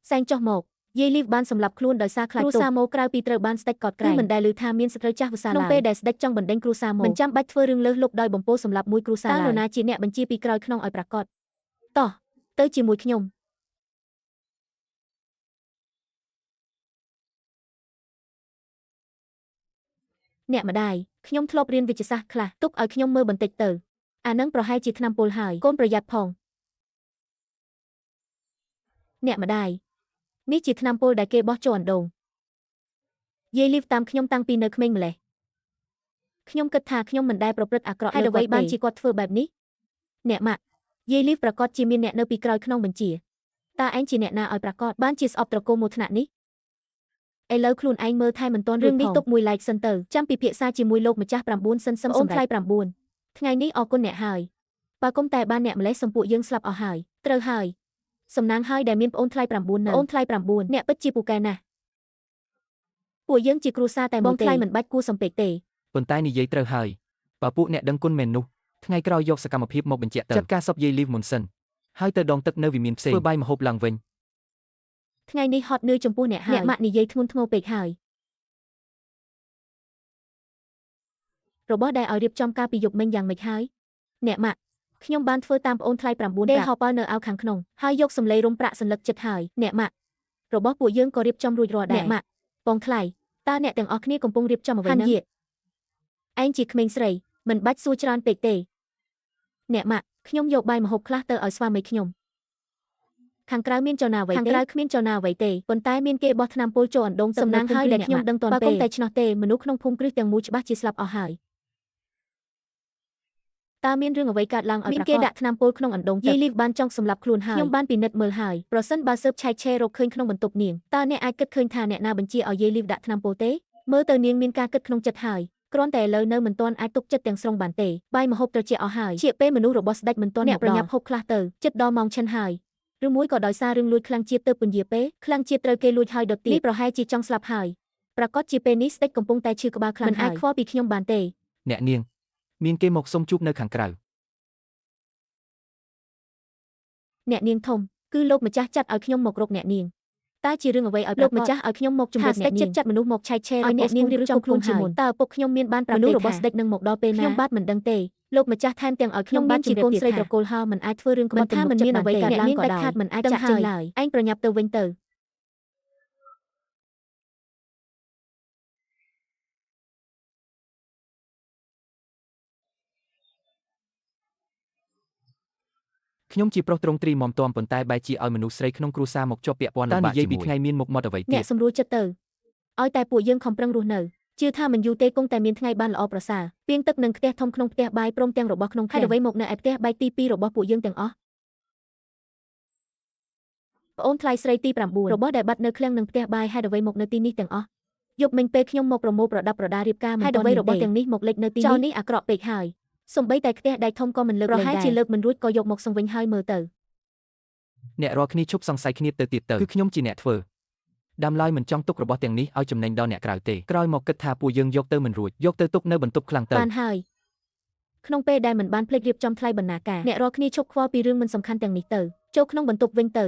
សែងចុះមកយាយលីវបានសម្លាប់ខ្លួនដោយសារខ្លាចទោសគ្រួសារម៉ូក្រៅពីត្រូវបានស្ដេចកត់ក្រែងគឺមិនដែលឮថាមានស្ត្រីចាស់វសាឡើយក្នុងពេលដែលស្ដេចចង់បណ្ដេញគ្រួសារម៉ូមិនចាំបាច់ធ្វើរឿងលើសលប់ដោយបំពោសម្លាប់មួយគ្រួសារឡើយតើនរណាជាអ្នកបញ្ជាពីក្រោយខ្នងឲ្យប្រកាសតោះទៅជាមួយខ្ញុំអ្នកម្ដាយខ្ញុំធ្លាប់រៀនវិទ្យាសាស្ត្រខ្លះទុកឲ្យខ្ញុំមើលបន្តិចទៅអានឹងប្រហែលជាថ្នាំពុលហើយកូនប្រយ័ត្នផងអ្នកម្ដាយនេះជាថ្នាំពុលដែលគេបោះចូលអណ្ដូងយាយលីវតាមខ្ញុំតាំងពីនៅក្មេងម្លេះ ខ្ញុំគិតថាខ្ញុំមិនដែលប្រព្រឹត្តអាក្រក់ហើយអ្វីបានជាគាត់ធ្វើបែបនេះអ្នកម៉ាក់យាយលីវប្រកាសជាមានអ្នកនៅពីក្រោយក្នុងបញ្ជាតើឯងជាអ្នកណាឲ្យប្រកាសបានជាស្អប់ត្រកូលមកថ្នាក់នេះឥឡូវខ្លួនឯងមើលថែមិនទាន់រឿងនេះទុកមួយឡែកសិនទៅចាំពិភាក្សាជាមួយលោកម្ចាស់9សិនសឹមអូនថ្លៃ9ថ្ងៃនេះអរគុណអ្នកហើយបើគុំតែបានអ្នកម្លេះសម្ពួកយើងស្លាប់អស់ហើយត្រូវហើយសំណាងហើយដែលមានប្អូនថ្លៃ9នៅអូនថ្លៃ9អ្នកពិតជាពូកែណាស់ពួកយើងជាគ្រួសារតែបងថ្លៃមិនបាច់គួរសំពេកទេប៉ុន្តែនិយាយត្រូវហើយបើពួកអ្នកដឹងគុណមែននោះថ្ងៃក្រោយយកសកម្មភាពមកបញ្ជាក់ទៅចាត់ការសពយាយលីវមុនសិនហើយទៅដងទឹកនៅវិមានផ្សេងធ្វើបាយម្ហូបឡើងវិញថ្ងៃនេះហត់នឿយចំពោះអ្នកហើយអ្នកម៉ាក់និយាយធ្ងន់ធ្ងរពេកហើយរបស់ដែលឲ្យរៀបចំការពីយប់មិញយ៉ាងម៉េចហើយអ្នកម៉ាក់ខ្ញុំបានធ្វើតាមប្អូនថ្លៃ9ទេហោប៉នៅអោខាងក្នុងហើយយកសម្លេរុំប្រាក់សន្លឹកចិត្តហើយអ្នកម៉ាក់របស់ពួកយើងក៏រៀបចំរួចរាល់ដែរអ្នកម៉ាក់បងថ្លៃតើអ្នកទាំងអស់គ្នាកំពុងរៀបចំអ្វីហ្នឹងឯងជាក្មេងស្រីមិនបាច់សួរច្រើនពេកទេអ្នកម៉ាក់ខ្ញុំយកបាយម្ហូបខ្លះទៅឲ្យស្វាមីខ្ញុំខាងក្រៅមានចលនាអ្វីទេខាងក្រៅគ្មានចលនាអ្វីទេប៉ុន្តែមានគេបោះថ្នាំពុលចូលអណ្ដូងសំណាងហើយដែលខ្ញុំដឹងតាន់ពេលបើគុំតែឆ្នោះទេមនុស្សក្នុងភូមិគ្រឹះទាំងមូលច្បាស់ជាស្លាប់អស់ហើយតើមានរឿងអ្វីកើតឡើងឲ្យមានគេដាក់ថ្នាំពុលក្នុងអណ្ដូងទឹកយាយលីវបានចង់សម្លាប់ខ្លួនហើយខ្ញុំបានពិនិត្យមើលហើយប្រសិនបើស៊ើបឆែកឆេររកឃើញក្នុងបន្ទប់នាងតើអ្នកអាចគិតឃើញថាអ្នកណាបញ្ជាឲ្យយាយលីវដាក់ថ្នាំពុលទេមើលទៅនាងមានការគិតក្នុងចិត្តហើយគ្រាន់តែឥឡូវនៅមិនទាន់អាចទុកចិត្តទាំងស្រុងបានទេបាយម្ហូបត្រជាក់អស់ហើយជាពេលមនុស្សរបស់ស្ដេចមិនទាន់អ្នកប្រញាប់ហូបខ្លះទៅចិត្តដល់ម៉ោងឈិនហើយឬមួយក៏ដោយសាររឿងលួចខ្លាំងជាតិទៅពន្យាពេលខ្លាំងជាតិត្រូវគេលួចហើយដុតទៀតនេះប្រហែលជាចង់ស្លាប់ហើយប្រកាសជាពេលនេះស្ដេចកំពុងតែឈឺក្បាលខ្លាំងហើយមិនអាចខ្វល់ពីខ្ញុំបានទេអ្នកនាងមានគេមកសុំជួបនៅខាងក្រៅអ្នកនាងធំគឺលោកម្ចាស់ចាត់ឲ្យខ្ញុំមករកអ្នកនាងតើជារឿងអ្វីឲ្យលោកម្ចាស់ឲ្យខ្ញុំមកជំរាបអ្នកនាងចាត់មនុស្សមកឆែកឆេរឲ្យអ្នកនាងរៀបចំខ្លួនជាមុនតើឪពុកខ្ញុំមានបានប្រាប់មនុស្សរបស់ស្ដេចនឹងមកដល់ពេលណាខ្ញុំបាទមិនដឹងទេលោកម្ចាស់ថែមទាំងឲ្យខ្ញុំបានជាកូនស្រីត្រកូលហោមិនអាចធ្វើរឿងក្បត់ថាមិនមានអ្វីកើតឡើងក៏ដោយខាតមិនអាចចាក់ចេញឡើយឯងប្រញាប់ទៅវិញទៅខ្ញុំជាប្រុសទ្រង់ទ្រីមុំទាំប៉ុន្តែបែរជាឲ្យមនុស្សស្រីក្នុងគ្រួសារមកជាប់ពាក់ព័ន្ធលំបាកជាមួយថ្ងៃមានមុខមាត់អ្វីទៀតអ្នកសម្រួលចិត្តទៅឲ្យតែពួកយើងខំប្រឹងរស់នៅជឿថាមិនយូរទេគង់តែមានថ្ងៃបានល្អប្រសើរពីងទឹកនឹងផ្ទះធំក្នុងផ្ទះបាយព្រមទាំងរបស់ក្នុងផ្ទះហើយអ្វីមកនៅឯផ្ទះបាយទី2របស់ពួកយើងទាំងអស់ប្អូនថ្លៃស្រីទី9របស់ដែលបាត់នៅឃ្លាំងនឹងផ្ទះបាយហើយអ្វីមកនៅទីនេះទាំងអស់យប់មិញពេលខ្ញុំមកប្រមូលប្រដាប់ប្រដារៀបការមិនទាន់ហើយអ្វីរបស់ទាំងនេះមកលេចនៅទីនេះចោលនេះអាក្រក់ពេកហើយសំបីតែផ្ទះដៃធំក៏មិនលើកប្រហែលជាលើកមិនរួចក៏យកមកសង្វិញហើយមើលទៅអ្នករាល់គ្នាឈប់សង្ស័យគ្នាទៅទៀតទៅគឺខ្ញុំជាអ្នកធ្វើដាំឡើយមិនចង់ទុករបស់ទាំងនេះឲ្យចំណេញដល់អ្នកក្រៅទេក្រោយមកគិតថាពួកយើងយកទៅមិនរួចយកទៅទុកនៅបន្ទប់ខ្លាំងទៅបានហើយក្នុងពេលដែលមិនបានភ្លេចរៀបចំថ្លៃបណ្ណាការអ្នករាល់គ្នាឈប់ខ្វល់ពីរឿងមិនសំខាន់ទាំងនេះទៅចូលក្នុងបន្ទប់វិញទៅ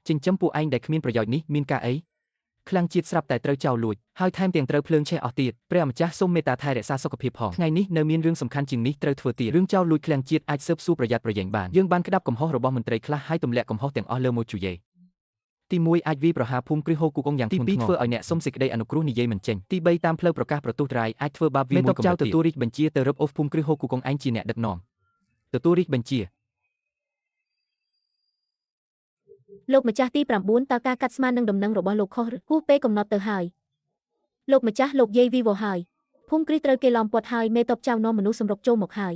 ចិញ្ចឹមពួកឯងដែលគ្មានប្រយោជន៍នេះមានការអីខ្លាំងជាតិស្រាប់តែត្រូវចោលលួចហើយថែមទាំងត្រូវភ្លើងឆេះអស់ទៀតព្រះម្ចាស់សូមមេត្តាថែរក្សាសុខភាពផងថ្ងៃនេះនៅមានរឿងសំខាន់ជាងនេះត្រូវធ្វើទៀតរឿងចោលលួចខ្លាំងជាតិអាចស៊ើបសួរប្រយ័ត្នប្រយែងបានយើងបានក្តាប់កំហុសរបស់មន្ត្រីខ្លះហើយទម្លាក់កំហុសទាំងអស់លើម៉ូជូយេទី1អាចវាយប្រហារភូមិគ្រឹះហូគូកុងយ៉ាងធ្ងន់ធ្ងរទី2ធ្វើឲ្យអ្នកសុំសេចក្តីអនុគ្រោះនិយាយមិនចេញទី3តាមផ្លូវប្រកាសប្រទុះរាយអាចធ្វើបាបវាមួយកម្រិតទៀតទទួលរាជបញ្ជាទៅរឹបអូសភូមិគ្រឹះហូគូកុងឯងជាអ្នកដឹកនាំទទួលរាជបញ្ជាលោកម្ចាស់ទី9តើការកាត់ស្មាននឹងដំណឹងរបស់លោកខុសឬគោះពេលកំណត់ទៅហើយលោកម្ចាស់លោកយាយវីវហើយភូមិគ្រឹះត្រូវគេឡោមព័ទ្ធហើយមេតបចៅនាំមនុស្សសម្រុកចូលមកហើយ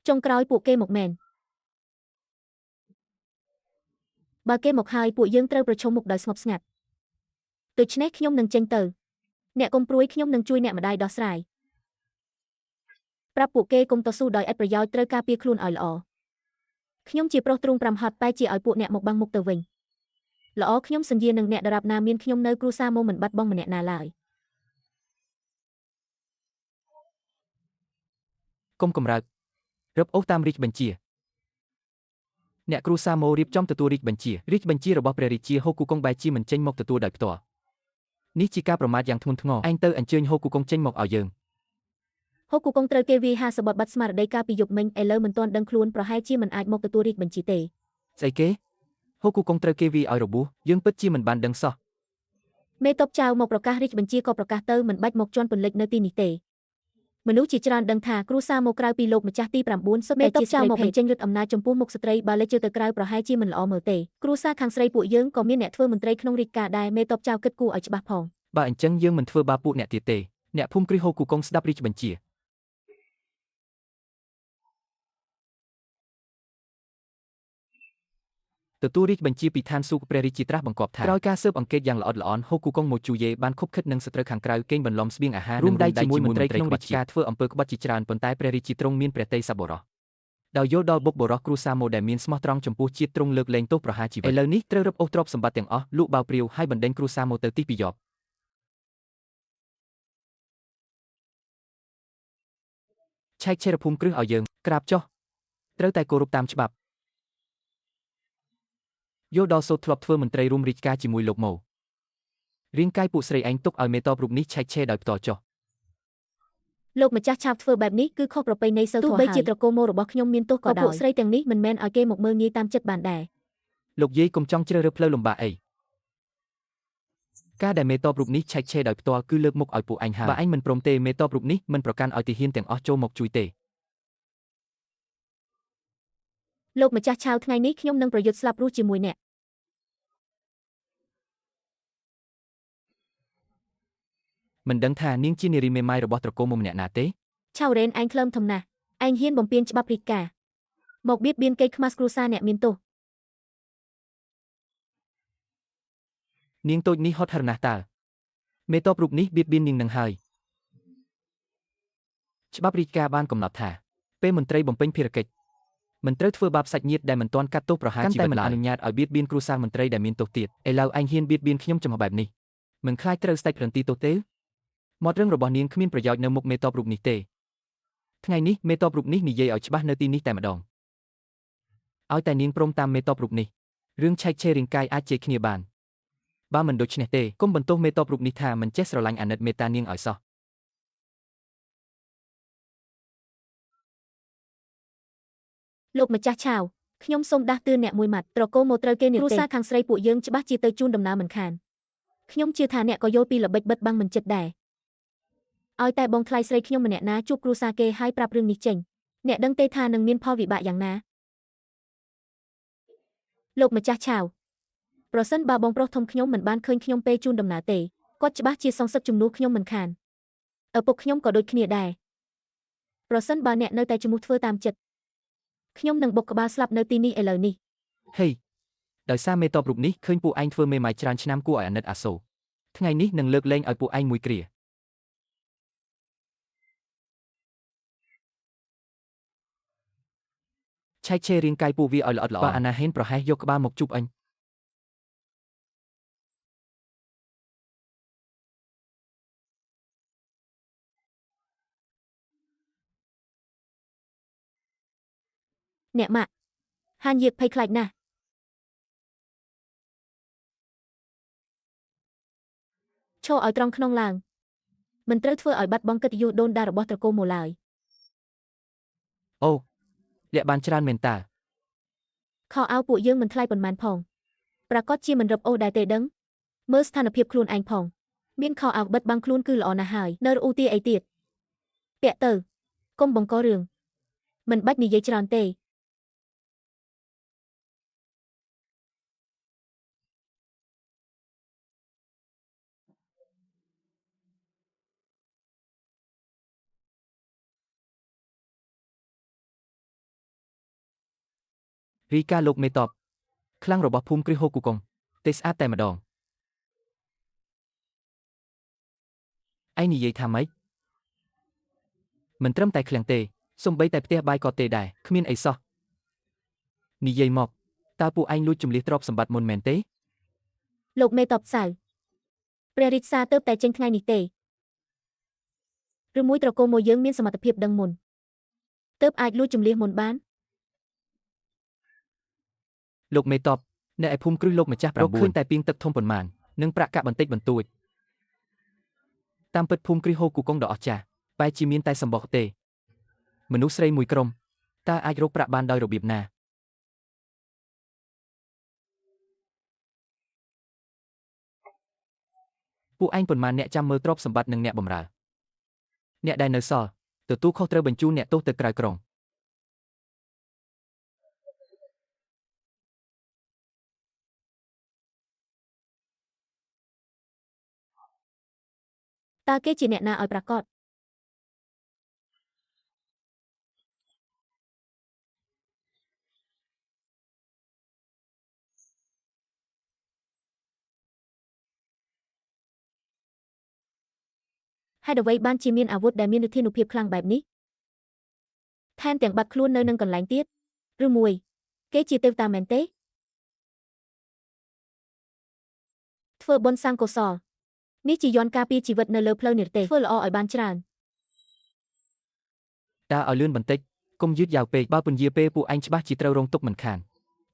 ចុងក្រោយពួកគេមកមែនបើគេមកហើយពួកយើងត្រូវប្រឈមមុខដោយស្ងប់ស្ងាត់ដូច្នេះខ្ញុំនឹងចេញទៅអ្នកកុំព្រួយខ្ញុំនឹងជួយអ្នកម្ដាយដោះស្រាយប្រាប់ពួកគេកុំតស៊ូដោយឥតប្រយោជន៍ត្រូវការពារខ្លួនឲ្យល្អខ្ញុំជាប្រុសទ្រូង5ហត់បែរជាឲ្យពួកអ្នកមកបាំងមុខទៅវិញល្អខ្ញុំសន្យានឹងអ្នកដរាបណាមានខ្ញុំនៅគ្រួសារមកមិនបាត់បង់ម្នាក់ណាឡើយកុំកម្រើករឹបអូសតាមរាជបញ្ជាអ្នកគ្រួសារមករៀបចំទទួលរាជបញ្ជារបស់ព្រះរាជាហូគូកុងបែរជាមិនចេញមកទទួលដោយផ្ទាល់នេះជាការប្រមាថយ៉ាងធ្ងន់ធ្ងរឯងទៅអញ្ជើញហូគូកុងចេញមកឲ្យយើងហូគូកុងត្រូវគេវាយ50បទបាត់ស្មារតីកាលពីយប់មិញឥឡូវមិនទាន់ដឹងខ្លួនប្រហែលជាមិនអាចមកទទួលរាជបញ្ជាទេស្អីគេហូគូកុងត្រូវគេវាយឲ្យរបួសយើងពិតជាមិនបានដឹងសោះមេតបចៅមកប្រកាសរាជបញ្ជាក៏ប្រកាសទៅមិនបាច់មកជន់ពន្លិចនៅទីនេះទេ មនុស្សជាច្រើនដឹងថាគ្រួសារមកក្រៅពីលោកម្ចាស់ទី9សុទ្ធតែជាស្ត្រីមកបញ្ចេញឫទ្ធិអំណាចចំពោះមុខស្ត្រីបើលេចទៅក្រៅប្រហែលជាមិនល្អមើលទេគ្រួសារខាងស្រីពួកយើងក៏មានអ្នកធ្វើមន្ត្រីក្នុងរាជការដែរមេតបចៅគិតគូរឲ្យច្បាស់ផងបើអញ្ចឹងយើងមិនធ្វើបាបពួកអ្នកទៀតទេអ្នកភូមិគ្រីហូគូកុងស្ដាប់រាជបញ្ជាទទួលរាជបញ្ជាពីឋានសួគ៌ព្រះរាជាត្រាស់បង្គាប់ថាក្រោយការស៊ើបអង្កេតយ៉ាងល្អិតល្អន់ហូគូកុងម៉ូជូយេបានខົບខិតនឹងសត្រូវខាងក្រៅកេងបន្លំស្បៀងអាហាររួមដៃជាមួយមន្ត្រីក្នុងរាជការធ្វើអំពើក្បត់ជាច្រើនប៉ុន្តែព្រះរាជាទ្រង់មានព្រះតីសបុរសដោយយល់ដល់បុកបុរសគ្រួសារម៉ូដែលមានស្មោះត្រង់ចំពោះជាតិទ្រង់លើកលែងទោសប្រហារជីវិតឥឡូវនេះត្រូវរឹបអូសទ្រព្យសម្បត្តិទាំងអស់លក់បាវព្រាវហើយបណ្ដេញគ្រួសារម៉ូទៅទីពីយប់ឆែកឆេរភូមិគ្រឹះឲ្យយើងក្រាបចុះត្រូវតែគោរពតាមច្បាប់យល់ដល់សូត្រធ្លាប់ធ្វើមន្ត្រីរួមរាជការជាមួយលោកម៉ូរាងកាយពួកស្រីឯងទុកឲ្យមេតបរូបនេះឆែកឆេរដោយផ្ទាល់ចុះលោកម្ចាស់ឆាបធ្វើបែបនេះគឺខុសប្រពៃណីសីលធម៌ហើយទោះបីជាត្រកូលម៉ូរបស់ខ្ញុំមានទោសក៏ដោយពួកស្រីទាំងនេះមិនមែនឲ្យគេមកមើលងាយតាមចិត្តបានដែរលោកយាយកុំចង់ជ្រើសរើសផ្លូវលំបាកអីការដែលមេតបរូបនេះឆែកឆេរដោយផ្ទាល់គឺលើកមុខឲ្យពួកអញហើយបើអញមិនព្រមទេមេតបរូបនេះមិនប្រកាន់ឲ្យទាហានទាំងអស់ចូលមកជួយទេលោកម្ចាស់ឆាវថ្ងៃនេះខ្ញុំនឹងប្រយុទ្ធស្លាប់រស់ជាមួយអ្នកមិនដឹងថានាងជានារីមេម៉ាយរបស់ត្រកូលម៉ូម្នាក់ណាទេឆាវរ៉េនឯងក្លឹមធំណាស់ឯងហ៊ានបំពានច្បាប់រាជការមកបៀតបៀនកេរ្តិ៍ខ្មាសគ្រួសារអ្នកមានទោសនាងតូចនេះហត់ហឹរណាស់តើមេតបរូបនេះបៀតបៀននាងនឹងហើយច្បាប់រាជការបានកំណត់ថាពេលមន្ត្រីបំពេញភារកិច្ចមិនត្រូវធ្វើបាបសាច់ញាតិដែលមិនទាន់កាត់ទោសប្រហារជីវិតឡើយតែមិនអនុញ្ញាតឲ្យបៀតបៀនគ្រួសារមន្ត្រីដែលមានទោសទៀតឥឡូវឯងហ៊ានបៀតបៀនខ្ញុំចំហបែបនេះមិនខ្លាចត្រូវស្ដេចរន្ទីទោសទេមាត់រឹងរបស់នាងគ្មានប្រយោជន៍នៅមុខមេតបរូបនេះទេថ្ងៃនេះមេតបរូបនេះនិយាយឲ្យច្បាស់នៅទីនេះតែម្ដងឲ្យតែនាងព្រមតាមមេតបរូបនេះរឿងឆែកឆេររាងកាយអាចជេរគ្នាបានបើមិនដូច្នេះទេកុំបន្ទោសមេតបរូបនេះថាមិនចេះស្រឡាញ់អាណិតមេត្តានាងឲ្យសោះលោកម្ចាស់ឆាវខ្ញុំសូមដាស់តឿនអ្នកមួយម៉ាត់ត្រកូលម៉ូត្រូវគេគ្រួសារខាងស្រីពួកយើងច្បាស់ជាទៅជូនដំណើរមិនខានខ្ញុំជឿថាអ្នកក៏យល់ពីល្បិចបិទបាំងមិនចិត្តដែរឲ្យតែបងថ្លៃស្រីខ្ញុំម្នាក់ណាជួបគ្រួសារគេហើយប្រាប់រឿងនេះចេញអ្នកដឹងទេថានឹងមានផលវិបាកយ៉ាងណាលោកម្ចាស់ឆាវប្រសិនបើបងប្រុសធំខ្ញុំមិនបានឃើញខ្ញុំពេលជូនដំណើរទេគាត់ច្បាស់ជាសងសឹកជំនួសខ្ញុំមិនខានឪពុកខ្ញុំក៏ដូចគ្នាដែរប្រសិនបើអ្នកនៅតែជំនួសធ្វើតាមចិត្តខ្ញុំនឹងបុកក្បាលស្លាប់នៅទីនេះឥឡូវនេះហេដោយសារមេតបរូបនេះឃើញពួកឯងធ្វើមេម៉ាយច្រើនឆ្នាំគួរឲ្យអាណិតអាសូរថ្ងៃនេះនឹងលើកលែងឲ្យពួកឯងមួយគ្រាឆែកឆេររាងកាយពួកវាឲ្យល្អិតល្អបើអាណាហេនប្រហែសយកក្បាលមកជប់អញអ្នកម៉ាក់ហានយាកភ័យខ្លាចណាស់ឈរឲ្យត្រង់ក្នុងឡើងមិនត្រូវធ្វើឲ្យបាត់បង់កិត្តិយសដូនតារបស់ត្រកូលម៉ូឡើយអូលាក់បានច្រើនមែនតើខោអាវពួកយើងមិនថ្លៃប៉ុន្មានផងប្រកាសជាមិនរឹបអូសដែរទេដឹងមើលស្ថានភាពខ្លួនឯងផងមានខោអាវបិទបាំងខ្លួនគឺល្អណាស់ហើយនៅរអ៊ូទាអីទៀតពាក់ទៅកុំបង្ករឿងមិនបាច់និយាយច្រើនទេរីកាលោកមេតបខ្លាំងរបស់ភូមិគ្រីហូគូកុងទេស្អាតតែម្ដងឯងនិយាយថាម៉េចមិនត្រឹមតែឃ្លាំងទេសំបីតែផ្ទះបាយក៏ទេដែរគ្មានអីសោះនិយាយមកតើពួកឯងលួចចម្លៀសទ្រព្យសម្បត្តិមុនមែនទេលោកមេតបសៅព្រះរាជសារទៅតែចេញថ្ងៃនេះទេឬមួយត្រកូលម៉ូយើងមានសមត្ថភាពដឹងមុនទើបអាចលួចចម្លៀសមុនបានលោកមេតបនៅឯភូមិគ្រឹះលោកម្ចាស់9ឃើញតែពីងទឹកធំប៉ុន្មាននិងប្រាក់កាក់បន្តិចបន្តួចតាមពិតភូមិគ្រីហូគូកុងដ៏អស្ចារ្យបែរជាមានតែសម្បកទេមនុស្សស្រីមួយក្រុមតើអាចរកប្រាក់បានដោយរបៀបណាពួកឯងប៉ុន្មានអ្នកចាំមើលទ្រព្យសម្បត្តិនិងអ្នកបម្រើអ្នកដែលនៅសល់ ទទួលខុសត្រូវបញ្ជូនអ្នកទោសទៅក្រៅក្រុង តើគេជាអ្នកណាឲ្យប្រាកដហេតុអ្វីបានជាមានអាវុធដែលមានឫទ្ធានុភាពខ្លាំងបែបនេះថែមទាំងបាត់ខ្លួននៅនឹងកន្លែងទៀតឬមួយគេជាទេវតាមែនទេធ្វើបុណ្យសាងកុសលនេះជាយន្តការពារជីវិតនៅលើផ្លូវនិរទេសធ្វើល្អឲ្យបានច្រើន ដើរឲ្យលឿនបន្តិចកុំយឺតយ៉ាវពេកបើពន្យាពេលពួកឯងច្បាស់ជាត្រូវរងទុក្ខមិនខាន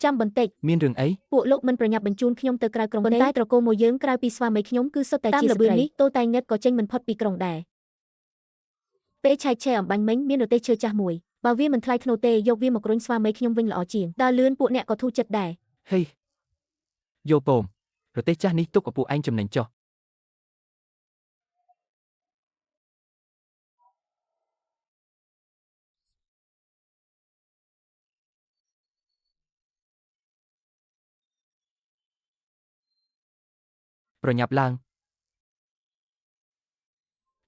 ចាំបន្តិច មានរឿងអី ពួកលោកមិនប្រញាប់បញ្ជូនខ្ញុំទៅក្រៅក្រុងទេប៉ុន្តែត្រកូលមួយយើងក្រៅពីស្វាមីខ្ញុំគឺសុទ្ធតែជាស្ត្រីតាមល្បឿននេះតូតែងងឹតក៏ចេញមិនផុតពីក្រុងដែរពេលឆែកឆេរអំបាញ់មិញមានរទេះឈើចាស់មួយបើវាមិនថ្លៃធ្នូទេយកវាមករុញស្វាមីខ្ញុំវិញល្អជាងដើរលឿនពួកអ្នកក៏ធូរចិត្តដែរ ហេយោពមរទេះចាស់នេះទុកឲ្យពួកឯងចំណេញចុះ ប្រញាប់ឡើង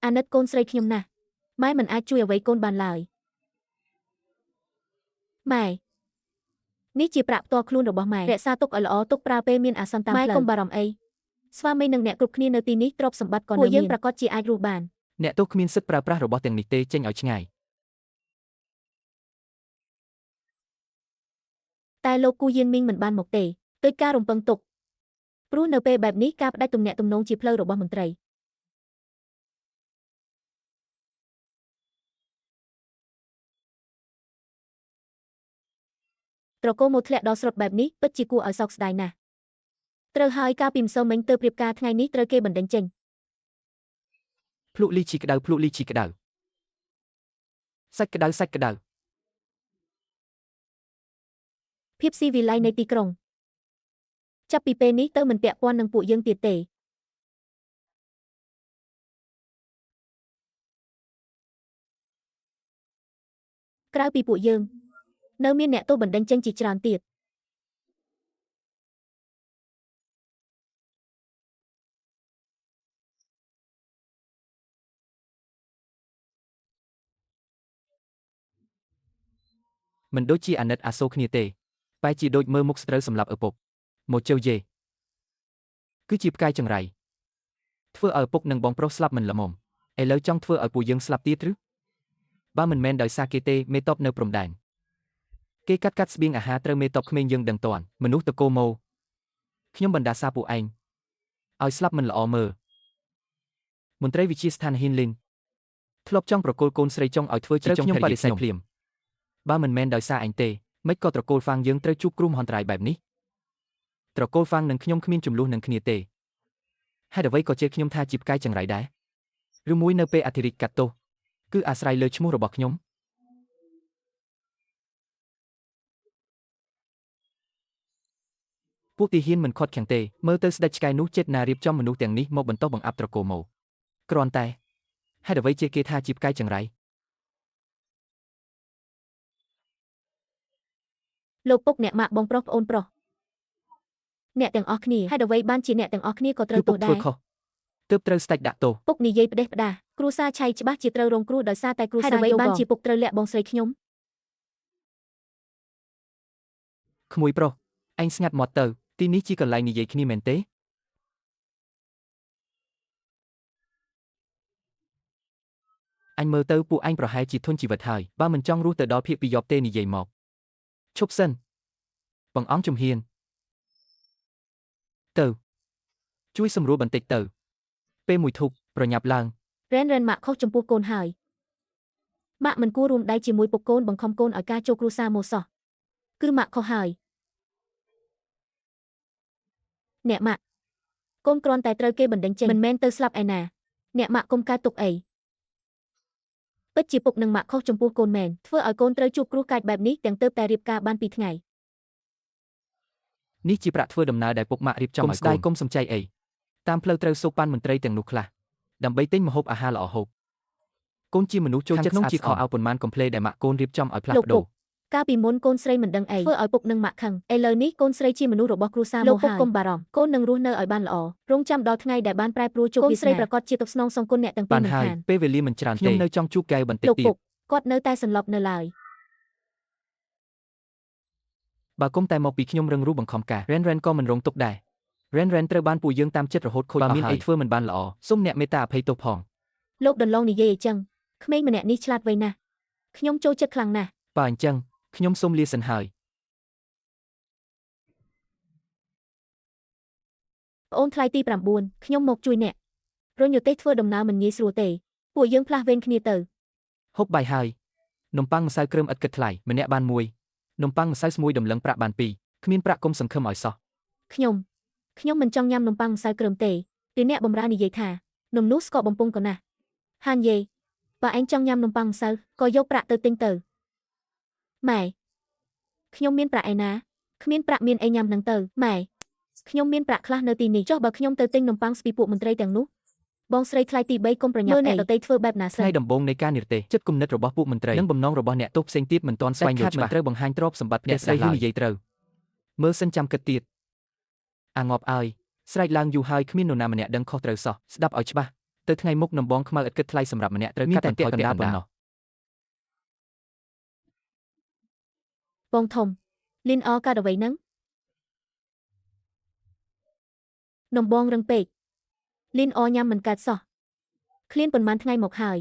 អាណិតកូនស្រីខ្ញុំណាស់ម៉ែមិនអាចជួយអ្វីកូនបានឡើយម៉ែនេះជាប្រាក់ផ្ទាល់ខ្លួនរបស់ម៉ែរក្សាទុកឲ្យល្អទុកប្រើពេលមានអាសន្នតាមផ្លូវម៉ែកុំបារម្ភអីស្វាមីនិងអ្នកគ្រប់គ្នានៅទីនេះទ្រព្យសម្បត្តិក៏នៅមានពួកយើងប្រកាសជាអាចរស់បាន អ្នកទោសគ្មានសិទ្ធិប្រើប្រាស់របស់ទាំងនេះទេចេញឲ្យឆ្ងាយ តែលោកគូយានមីងមិនបានមកទេដោយការរំពឹងទុកព្រោះនៅពេលបែបនេះការផ្ដាច់ទំនាក់ទំនងជាផ្លូវរបស់មន្ត្រីត្រកូលមកធ្លាក់ដល់ស្រុតបែបនេះពិតជាគួរឲ្យសោកស្ដាយណាស់ត្រូវហើយកាលពីម្សិលមិញទើបរៀបការថ្ងៃនេះត្រូវគេបណ្តេញចេញ ភ្លុកលីជីក្តៅភ្លុកលីជីក្តៅសាច់ក្តៅសាច់ក្តៅ ភាពស៊ីវិល័យនៃទីក្រុងចាប់ពីពេលនេះទៅមិនពាក់ព័ន្ធនឹងពួកយើងទៀតទេក្រៅពីពួកយើងនៅមានអ្នកទោសបណ្តេញចេញជាច្រើនទៀតមិនដូចជាអាណិតអាសូរគ្នាទេបែរជាដូចមើលមុខស្ត្រូវសម្រាប់ឪពុកមកជើយេគឺជាផ្កាយចង្រៃធ្វើឲ្យឪពុកនិងបងប្រុសស្លាប់មិនល្មមឥឡូវចង់ធ្វើឲ្យពួកយើងស្លាប់ទៀតឬបើមិនមែនដោយសារគេទេមេតបនៅព្រំដែនគេកាត់ស្បៀងអាហារត្រូវមេតបក្មេងយើងដឹងតាន់មនុស្សតកូម៉ូខ្ញុំបណ្ដាសាពួកឯងឲ្យស្លាប់មិនល្អមើលមន្ត្រីវិជាស្ថានហ៊ីនលីនធ្លាប់ចង់ប្រគល់កូនស្រីចង់ឲ្យធ្វើជាចុងខ្ញុំបដិសេធភ្លាមបើមិនមែនដោយសារអញទេមិនក៏ត្រកូលហ្វាងយើងត្រូវជួបគ្រោះមហន្តរាយបែបនេះត្រកូលហ្វាងនិងខ្ញុំគ្មានចំនួននឹងគ្នាទេហេតុអ្វីក៏ជេរខ្ញុំថាជាផ្កាយចង្រៃដែរឬមួយនៅពេលអធិរាជកាត់ទោសគឺអាស្រ័យលើឈ្មោះរបស់ខ្ញុំពួកទីហ៊ានមិនខត់ខាំងទេមើលទៅស្ដេចឆ្កែនោះចេតនារៀបចំមនុស្សទាំងនេះមកបន្តបង្អាប់ត្រកូលមកគ្រាន់តែហេតុអ្វីជេរគេថាជាផ្កាយចង្រៃ លោកពុកអ្នកម៉ាក់បងប្រុសប្អូនប្រុសអ្នកទាំងអស់គ្នាហេតុអ្វីបានជាអ្នកទាំងអស់គ្នាក៏ត្រូវទោសដែរទើបត្រូវស្ដេចដាក់ទោសពុកនិយាយផ្ដេសផ្ដាសគ្រួសារឆៃច្បាស់ជាត្រូវរងគ្រោះដោយសារតែគ្រួសារហេតុអ្វីបានជាពុកត្រូវលាក់បងស្រីខ្ញុំក្មួយប្រុសឯងស្ងាត់មាត់ទៅទីនេះជាកន្លែងនិយាយគ្នាមែនទេអញមើលទៅពួកឯងប្រហែលជាធន់ជីវិតហើយបើមិនចង់រស់ទៅដល់ភៀកពីយប់ទេនិយាយមកឈប់សិនបងអង្គជំហានទៅជួយសម្រួលបន្តិចទៅពេលមួយធុបប្រញាប់ឡើងរ៉ែនម៉ាក់ខុសចំពោះកូនហើយម៉ាក់មិនគួររួមដៃជាមួយពុកកូនបង្ខំកូនឲ្យការចូលគ្រួសារមកសោះគឺម៉ាក់ខុសហើយអ្នកម៉ាក់កូនគ្រាន់តែត្រូវគេបណ្តេញចេញមិនមែនទៅស្លាប់ឯណាអ្នកម៉ាក់កុំកើតទុកអីពិតជាពុកនិងម៉ាក់ខុសចំពោះកូនមែនធ្វើឲ្យកូនត្រូវជួបគ្រោះកាចបែបនេះទាំងទើបតែរៀបការបាន2ថ្ងៃនេះជាប្រាក់ធ្វើដំណើរដែលពុកម៉ាក់រៀបចំឲ្យកូន ស្ដាយកុំសំចៃអីតាមផ្លូវត្រូវសូកប៉ាន់មន្ត្រីទាំងនោះខ្លះដើម្បីទិញម្ហូបអាហារល្អហូប កូនជាមនុស្សចូលចិត្តស្អាតស្អំឲ្យប៉ុន្មានកុំភ្លេចដែលម៉ាក់កូនរៀបចំឲ្យផ្លាស់ប្ដូរ កាលពីមុនកូនស្រីមិនដឹងអីធ្វើឲ្យពុកនឹងម៉ាក់ខឹងឥឡូវនេះកូនស្រីជាមនុស្សរបស់គ្រួសារមកហើយកុំបារម្ភកូននឹងរស់នៅឲ្យបានល្អរងចាំដល់ថ្ងៃដែលបានប្រែប្រួលជោគវាសនាកូនស្រីប្រកាសជាទៅស្នងសងគុណអ្នកទាំងពីរមិនខានពេលវេលាមិនច្រើនទេខ្ញុំនៅចង់ជួបកែវបន្តិចទៀតគាត់នៅតែសន្លប់នៅឡើយបើគុំតែមកពីខ្ញុំរឹងរូសបង្ខំការរ៉ែនក៏មិនរងទុកដែររ៉ែនត្រូវបានពួកយើងតាមចិត្តរហូតខូចបើមានអីធ្វើមិនបានល្អសូមអ្នកមេត្តាអភ័យទោសផងលោកដន្លងនិយាយអញ្ចឹងក្មេងម្នាក់នេះឆ្លាតវៃណាស់ខ្ញុំចូលចិត្តខ្លាំងណាស់បើអញ្ចឹងខ្ញុំសូមលាសិនហើយប្អូនថ្លៃទី9ខ្ញុំមកជួយអ្នករញយោទេសធ្វើដំណើរមិនងាយស្រួលទេពួកយើងផ្លាស់វេនគ្នាទៅហូបបាយហើយនំប៉័ងម្សៅគ្រើមឥតគិតថ្លៃម្នាក់បាន1នំប៉័ងម្សៅស្មួយដំឡឹងប្រាក់បាន2គ្មានប្រាក់គុំសង្ឃឹមឲ្យសោះខ្ញុំមិនចង់ញ៉ាំនំប៉័ងម្សៅគ្រើមទេពីអ្នកបម្រើនិយាយថានំនោះស្កកបំពង់ក៏ណាស់ហានយេបើឯងចង់ញ៉ាំនំប៉័ងម្សៅក៏យកប្រាក់ទៅទិញទៅម៉ែខ្ញុំមានប្រាក់ឯណាគ្មានប្រាក់មានអីញ៉ាំនឹងទៅម៉ែខ្ញុំមានប្រាក់ខ្លះនៅទីនេះចុះបើខ្ញុំទៅទិញនំប៉័ងស្ពីពួកមន្ត្រីទាំងនោះបងស្រីថ្លៃទី3កុំប្រញាប់អ្នកដទៃធ្វើបែបណាសិនថ្ងៃដំបូងនៃការនិរទេសចិត្តគំនិតរបស់ពួកមន្ត្រីនិងបំណងរបស់អ្នកទោសផ្សេងទៀតមិនទាន់ស្វែងយល់ច្បាស់ត្រូវបង្ហាញទ្រព្យសម្បត្តិអ្នកស្រីហ៊ឺនិយាយត្រូវមើលសិនចាំគិតទៀតអាងប់អើយស្រែកឡើងយូរហើយគ្មាននរណាម្នាក់ដឹងខុសត្រូវសោះស្ដាប់ឲ្យច្បាស់ទៅថ្ងៃមុខដំបងខ្មៅឥតគិតថ្លៃសម្រាប់ម្នាក់ត្រូវកាត់បន្ថយកណ្ដាលប៉ុណ្ណោះបងធំលីនអកាត់អ្វីហ្នឹងនំបងរឹងពេកលីនអញ៉ាំមិនកើតសោះឃ្លានប៉ុន្មានថ្ងៃមកហើយ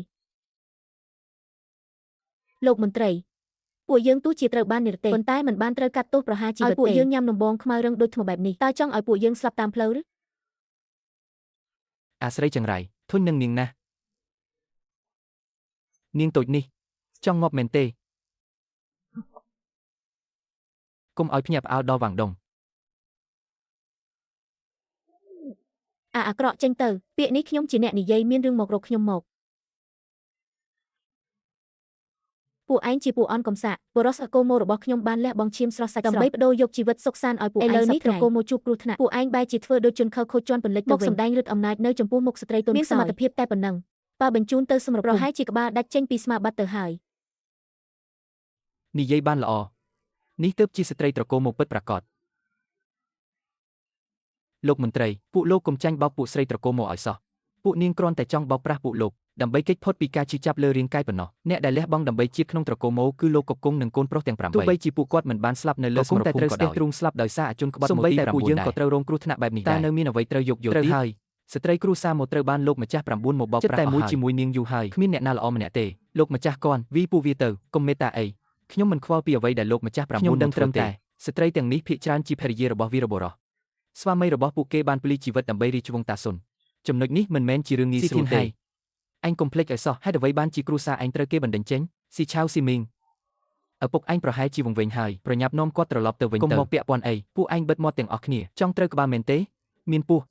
លោកមន្ត្រីពួកយើងទោះជាត្រូវបាននិរទេសប៉ុន្តែមិនបានត្រូវកាត់ទោសប្រហារជីវិតទេឲ្យពួកយើងញ៉ាំនំបងខ្មៅរឹងដូចថ្មបែបនេះតើចង់ឲ្យពួកយើងស្លាប់តាមផ្លូវឬអាស្រីចង្រៃធុញនឹងនាងណាស់នាងតូចនេះចង់ងាប់មែនទេកុំឲ្យភ្ញាក់ផ្អើលដល់វាងដុងអាក្រក់ចេញទៅពាក្យនេះខ្ញុំជាអ្នកនិយាយមានរឿងមករកខ្ញុំមកពួកឯងជាពួកអន់កំសាកបរោះអកូម៉ូរបស់ខ្ញុំបានលះបង់ឈាមស្រស់សាច់ដើម្បីបដូរយកជីវិតសុខសាន្តឲ្យពួកឯងឥឡូវនេះត្រកូម៉ូជួបគ្រោះថ្នាក់ពួកឯងបែរជាធ្វើដូចជនខិលខូចជាន់ពន្លិចមកសម្ដែងឫទ្ធិអំណាចនៅចំពោះមុខស្ត្រីទន់ខ្សោយមានសមត្ថភាពតែប៉ុណ្ណឹងបើបញ្ជូនទៅសម្រាប់ប្រហែលជាក្បាលដាច់ចេញពីស្មាប័ត្រទៅហើយនិយាយបានល្អនេះទើបជាស្ត្រីត្រកូម៉ូពិតប្រាកដលោកមន្ត្រីពួកលោកកុំចាញ់បោកពួកស្រីត្រកូម៉ូឲ្យសោះពួកនាងគ្រាន់តែចង់បោកប្រាស់ពួកលោកដើម្បីគេចផុតពីការជិះចាប់លើរាងកាយប៉ុណ្ណោះអ្នកដែលលះបង់ដើម្បីជាតិក្នុងត្រកូម៉ូគឺលោកកុកគង់និងកូនប្រុសទាំង8ទោះបីជាពួកគាត់មិនបានស្លាប់នៅលើសមរភូមិក៏ដោយតែទ្រង់ស្លាប់ដោយសារអជនក្បត់ម៉ូទី9ពួកយើងក៏ត្រូវរងគ្រោះថ្នាក់បែបនេះដែរតែនៅមានអ្វីត្រូវយកទៀតហើយស្ត្រីគ្រួសារមកត្រូវបានលោកម្ចាស់9មកបោកប្រាស់តែមួយជាមួយនាងយូរហើយគ្មានអ្នកណាល្អម្នាក់ទេលោកម្ចាស់គាត់វីពូវាទៅកុំមេត្តាអីខ្ញុំមិនខ្វល់ពីអ្វីដែលលោកម្ចាស់9ខ្ញុំដឹងត្រឹមតែស្ត្រីទាំងនេះភាគច្រើនជាភរិយារបស់វីរបុរសស្វាមីរបស់ពួកគេបានភ្លីជីវិតដើម្បីរាជវង្សតាស៊ុនចំណុចនេះមិនមែនជារឿងងាយស្រួលទេអញកុំភ្លេចឲ្យសោះហេតុអ្វីបានជាគ្រួសារអញត្រូវគេបណ្តេញចេញស៊ីឆាវស៊ីមីងឪពុកអញប្រហែលជាវង្វេងហើយប្រញាប់នាំគាត់ត្រឡប់ទៅវិញទៅកុំមកពាក់ព័ន្ធអីពួកអញបិទមាត់ទាំងអស់គ្នាចង់ត្រូវក្បាលមែនទេមានពោះ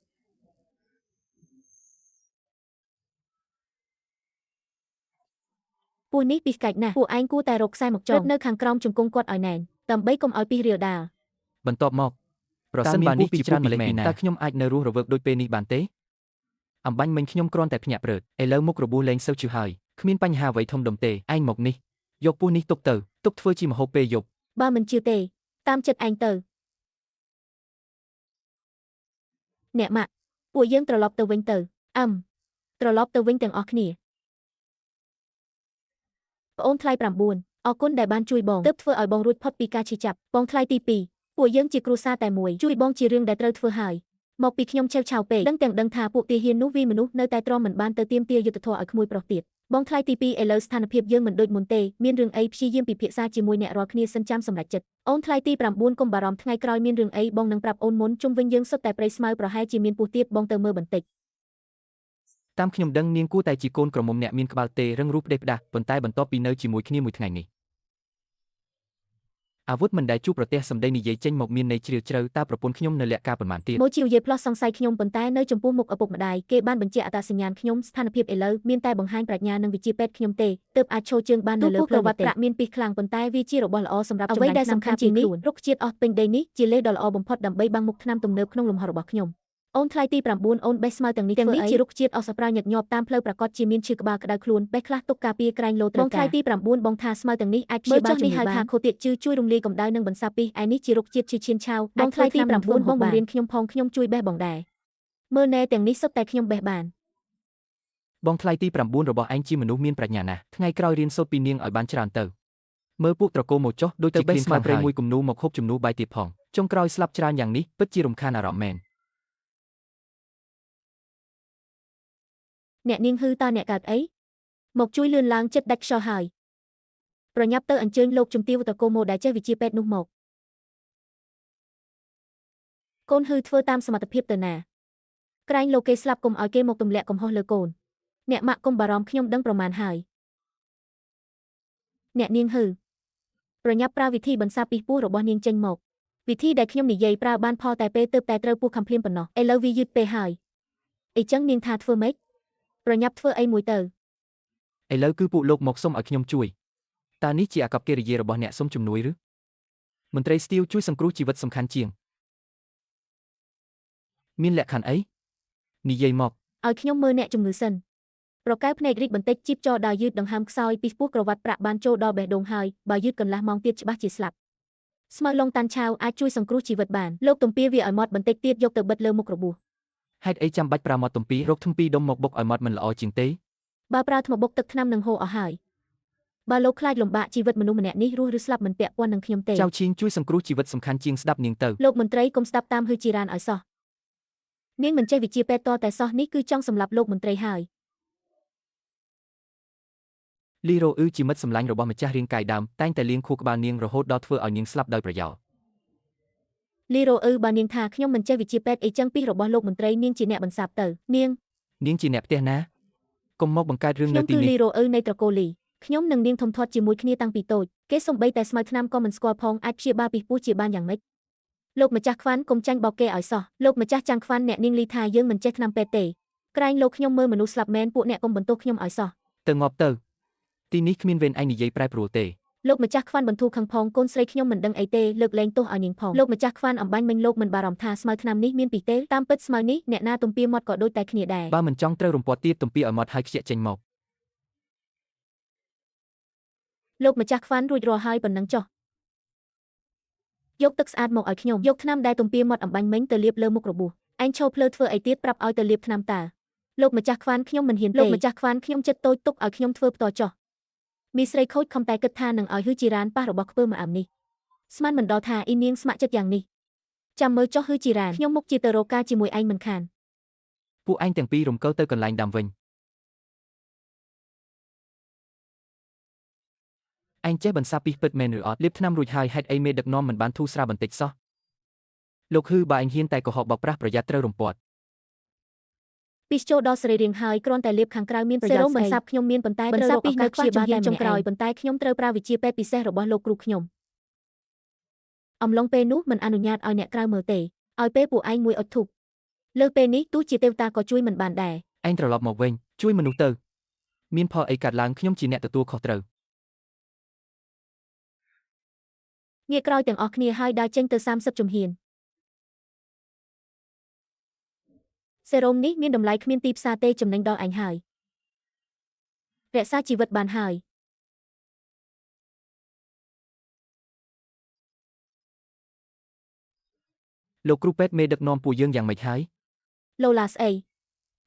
ពោះនេះពីស្កាច់ណាស់ពួកឯងគួរតែរកខ្សែមកចងនៅខាងក្រោមជង្គង់គាត់ឲ្យណែនដើម្បីកុំឲ្យពីសរាលដាលបន្ទាប់មកប្រសិនបើនេះពីច្រើនម្លេះពីណាតើខ្ញុំអាចនៅរស់រវើកដូចពេលនេះបានទេអំបញ្ញមិញខ្ញុំគ្រាន់តែភ្ញាក់ព្រឹកឥឡូវមុខរបួសលែងសូវជឿហើយគ្មានបញ្ហាអ្វីធំដុំទេឯងមកនេះយកពោះនេះទុកទៅទុកធ្វើជាម្ហូបពេលយប់បើមិនជឿទេតាមចិត្តឯងទៅអ្នកម៉ាក់ពួកយើងត្រឡប់ទៅវិញទៅត្រឡប់ទៅវិញទាំងអស់គ្នាប្អូនថ្លៃ9អរគុណដែលបានជួយបងទើបធ្វើឲ្យបងរួចផុតពីការឈឺចាប់បងថ្លៃទី2ពួកយើងជាគ្រួសារតែមួយជួយបងជារឿងដែលត្រូវធ្វើហើយមកពីខ្ញុំឆេវឆាវពេកដឹងថាពួកទាហាននោះវាមនុស្សនៅតែទ្រាំមិនបានទៅទាមទារយុត្តិធម៌ឲ្យក្មួយប្រុសទៀតបងថ្លៃទី2ឥឡូវស្ថានភាពយើងមិនដូចមុនទេមានរឿងអីព្យាយាមពិភាក្សាជាមួយអ្នករាល់គ្នាសិនចាំសម្រេចចិត្តអូនថ្លៃទី9កុំបារម្ភថ្ងៃក្រោយមានរឿងអីបងនឹងប្រាប់អូនមុនជុំវិញយើងសុទ្ធតែព្រៃស្មៅប្រហែលជាមានពស់ទៀតបងទៅមើលបន្តិចតាមខ្ញុំដឹងនាងគួរតែជាកូនក្រមុំអ្នកមានក្បាលទេរឹងរូបផ្ដេសផ្ដាស់ប៉ុន្តែបន្ទាប់ពីនៅជាមួយគ្នាមួយថ្ងៃនេះអាវុធមិនដែលជួបប្រទះសម្ដីនិយាយចេញមកមានន័យជ្រាលជ្រៅតើប្រពន្ធខ្ញុំនៅលក្ខការប៉ុន្មានទៀតមកជានិយាយផ្លោះសង្ស័យខ្ញុំប៉ុន្តែនៅចំពោះមុខឪពុកម្ដាយគេបានបញ្ជាក់អត្តសញ្ញាណខ្ញុំស្ថានភាពឥឡូវមានតែបង្ហាញប្រាជ្ញានិងវិជ្ជាពេទ្យខ្ញុំទេទើបអាចឈរជើងបាននៅលើផ្លូវវត្តប្រាក់មានពីខ្លាំងប៉ុន្តែវាជារបស់ល្អសម្រាប់ចំណេញដែលសំខាន់ជាងនេះរុក្ខជាតិអស់ពេញដីនេះជាលេសដ៏ល្អបំផុតដើម្បីបាំងមុខថ្នាំទំនើបក្នុងលំហរបស់ខ្ញុំ អូនថ្លៃទី9អូនបេះស្មៅទាំងនេះជារុក្ខជាតិអស់សប្រាញឹកញាប់តាមផ្លូវប្រកបជាមានឈឺក្បាលក្តៅខ្លួនបេះខ្លះទុកការពារក្រែងលោត្រូវការបងថ្លៃទី9បងថាស្មៅទាំងនេះអាចព្យាបាលជំងឺបានមើលចុះនេះហៅថាខូទាកជឺជួយរំលាយកម្ដៅនិងបន្សាបពីឯនេះជារុក្ខជាតិឈឺឈានឆាវបងថ្លៃទី9បងបង្រៀនខ្ញុំផងខ្ញុំជួយបេះបងដែរមើលណែទាំងនេះសុទ្ធតែខ្ញុំបេះបានបងថ្លៃទី9របស់ឯងជាមនុស្សមានប្រាជ្ញាណាស់ថ្ងៃក្រោយរៀនសូត្រពីនាងឲ្យបានច្រើនទៅមើលពួកត្រកូលមកចុះដូចជាបេះស្មៅព្រៃមួយគំនូមកហូបជំនួសបាយទៀតផងចុងក្រោយស្លាប់ច្រើនយ៉ាងនេះពិតជារំខានអារម្មណ៍មែនអ្នកនាងហឺតើអ្នកកើតអីមកជួយលឿនឡើងចិត្តដាច់ខ្យល់ហើយប្រញាប់ទៅអញ្ជើញលោកជំទាវត្រកូលមកដែលចេះវិជ្ជាពេទ្យនោះមកកូនហឺធ្វើតាមសមត្ថភាពទៅណាក្រែងលោកគេស្លាប់កុំឲ្យគេមកទម្លាក់កំហុសលើកូនអ្នកម៉ាក់កុំបារម្ភខ្ញុំដឹងប្រមាណហើយអ្នកនាងហឺប្រញាប់ប្រើវិធីបន្សាបពីពោះរបស់នាងចេញមកវិធីដែលខ្ញុំនិយាយប្រើបានផលតែពេលទើបតែត្រូវពោះខំភ្លាមប៉ុណ្ណោះឥឡូវវាយឺតពេកហើយអីចឹងនាងថាធ្វើម៉េចប្រញាប់ធ្វើអីមួយទៅឥឡូវគឺពួកលោកមកសុំឲ្យខ្ញុំជួយតើនេះជាអាកប្បកិរិយារបស់អ្នកសុំជំនួយឬមន្ត្រីស្ទីលជួយសង្គ្រោះជីវិតសំខាន់ជាងមានលក្ខខណ្ឌអីនិយាយមកឲ្យខ្ញុំមើលអ្នកជំងឺសិនប្រកែកភ្នែករីកបន្តិចជីបចរដើរយឺតដង្ហើមខ្សោយពីពោះក្រវ៉ាត់ប្រាក់បានចូលដល់បេះដូងហើយបើយឺតកន្លះម៉ោងទៀតច្បាស់ជាស្លាប់ស្មៅឡុងតាន់ឆាវអាចជួយសង្គ្រោះជីវិតបានលោកទំពាវាឲ្យមាត់បន្តិចទៀតយកទៅបិទលើមុខរបួសហេតុអីចាំបាច់ប្រើមាត់ទំពីរកថ្មពីរដុំមកបុកឲ្យមាត់មិនល្អជាងទេបើប្រើថ្មបុកទឹកថ្នាំនឹងហូរអស់ហើយបើលោកខ្លាចលំបាកជីវិតមនុស្សម្នាក់នេះរស់ឬស្លាប់មិនពាក់ព័ន្ធនឹងខ្ញុំទេចៅឈៀងជួយសង្គ្រោះជីវិតសំខាន់ជាងស្ដាប់នាងទៅលោកមន្ត្រីកុំស្ដាប់តាមហឺជីរ៉ានឲ្យសោះនាងមិនចេះវិជ្ជាពេទ្យតតែសោះនេះគឺចង់សម្លាប់លោកមន្ត្រីហើយលីរ៉ូអ៊ឺជាមិត្តសម្លាញ់របស់ម្ចាស់រាងកាយដើមតែងតែលាងខួរក្បាលនាងរហូតដល់ធ្វើឲ្យនាងស្លាប់ដោយប្រយោលលីរ៉ូអ៊ឺបើនាងថាខ្ញុំមិនចេះវិជ្ជាពេទ្យអីចឹងពីរបស់លោកមន្ត្រីនាងជាអ្នកបន្សាបទៅនាងជាអ្នកផ្ទះណាកុំមកបង្កើតរឿងនៅទីនេះខ្ញុំគឺលីរ៉ូអ៊ឺនៃត្រកូលលីខ្ញុំនិងនាងធំធាត់ជាមួយគ្នាតាំងពីតូចគេសំបីតែស្មៅថ្នាំក៏មិនស្គាល់ផងអាចព្យាបាលពីពោះជាបានយ៉ាងម៉េចលោកម្ចាស់ខ្វាន់កុំចាញ់បោកគេឲ្យសោះលោកម្ចាស់ចាំងខ្វាន់អ្នកនាងលីថាយើងមិនចេះថ្នាំពេទ្យទេក្រែងលោកខ្ញុំមើលមនុស្សស្លាប់មែនពួកអ្នកកុំបន្ទោសខ្ញុំឲ្យសោះទៅងាប់ទៅទីនេះគ្មានវេនឯងនិយាយប្រែប្រួលទេលោកម្ចាស់ខ្វាន់បន្ធូរខឹងផងកូនស្រីខ្ញុំមិនដឹងអីទេលើកលែងទោសឲ្យនាងផងលោកម្ចាស់ខ្វាន់អំបញ្ញមិញលោកមិនបារម្ភថាស្មៅថ្នាំនេះមានពីទេតាមពិតស្មៅនេះអ្នកណាទំពាមាត់ក៏ដូចតែគ្នាដែរបើមិនចង់ត្រូវរំពាត់ទៀតទំពាឲ្យមាត់ហើយខ្ជាក់ចេញមកលោកម្ចាស់ខ្វាន់រួចរាល់ហើយប៉ុណ្ណឹងចុះយកទឹកស្អាតមកឲ្យខ្ញុំយកថ្នាំដែលទំពាមាត់អំបញ្ញមិញទៅលាបលើមុខរបួសឯងឈោភ្លើធ្វើអីទៀតប្រាប់ឲ្យទៅលាបថ្នាំតើលោកម្ចាស់ខ្វាន់ខ្ញុំមិនហ៊ានទេលោកម្ចាស់ខ្វាន់ខ្ញុំចិត្តតូចទុកឲ្យខ្ញុំធ្វើផ្ទាល់ចុះមីស្រីខូចខំតែគិតថានឹងឲ្យហឺជីរ៉ានប៉ះរបស់ខ្ពើម្អាមនេះស្មានមិនដល់ថាអ៊ីនាងស្ម័គ្រចិត្តយ៉ាងនេះចាំមើលចុះហឺជីរ៉ានខ្ញុំមុខជាទៅរកការជាមួយឯងមិនខានពួកឯងទាំងពីររំកិលទៅកន្លែងដើមវិញឯងចេះបន្សាបពីពិតមែនឬអត់លាបថ្នាំរួចហើយហេតុអីមេដឹកនាំមិនបានធូរស្រាលបន្តិចសោះលោកហឺបើឯងហ៊ានតែកុហកបោកប្រាស់ប្រយ័ត្នត្រូវរំពាត់ពីចូលដល់សរីរាង្គហើយគ្រាន់តែលាបខាងក្រៅមានប្រយោជន៍បន្សាបខ្ញុំមានប៉ុន្តែត្រូវរកឱកាសព្យាបាលតែចុងក្រោយប៉ុន្តែខ្ញុំត្រូវប្រើវិជ្ជាពេទ្យពិសេសរបស់លោកគ្រូខ្ញុំអំឡុងពេលនោះមិនអនុញ្ញាតឲ្យអ្នកក្រៅមើលទេឲ្យពេលពួកឯងមួយអុជធូបលើពេលនេះទោះជាទេវតាក៏ជួយមិនបានដែរឯងត្រឡប់មកវិញជួយមនុស្សទៅមានផលអីកើតឡើងខ្ញុំជាអ្នកទទួលខុសត្រូវងាកក្រោយទាំងអស់គ្នាហើយដើរចេញទៅ30ជំហានសេរ៉ូមនេះមានតម្លៃគ្មានទីផ្សារទេចំណេញដល់ឯងហើយរក្សាជីវិតបានហើយលោកគ្រូពេទ្យមេដឹកនាំពួកយើងយ៉ាងម៉េចហើយឡូឡាស្អី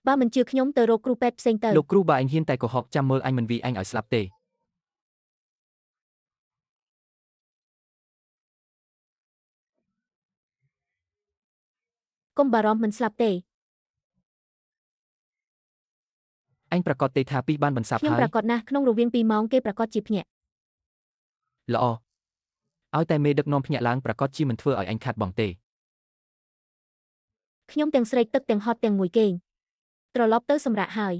បើមិនជឿខ្ញុំទៅរកគ្រូពេទ្យផ្សេងទៅលោកគ្រូបើឯងហ៊ានតែកុហកចាំមើលអញមិនវាយអញឲ្យស្លាប់ទេកុំបារម្ភមិនស្លាប់ទេអញប្រកាសទេថាពីបានបន្សាបហើយខ្ញុំប្រកាសណាស់ក្នុងរវាង2ម៉ោងគេប្រកាសជាភ្ញាក់ល្អឲ្យតែមេដឹកនាំភ្ញាក់ឡើងប្រកាសជាមិនធ្វើឲ្យអញខាត់បងទេខ្ញុំទាំងស្រេកទឹកទាំងហត់ទាំងមួយគេងត្រឡប់ទៅសម្រាកហើយ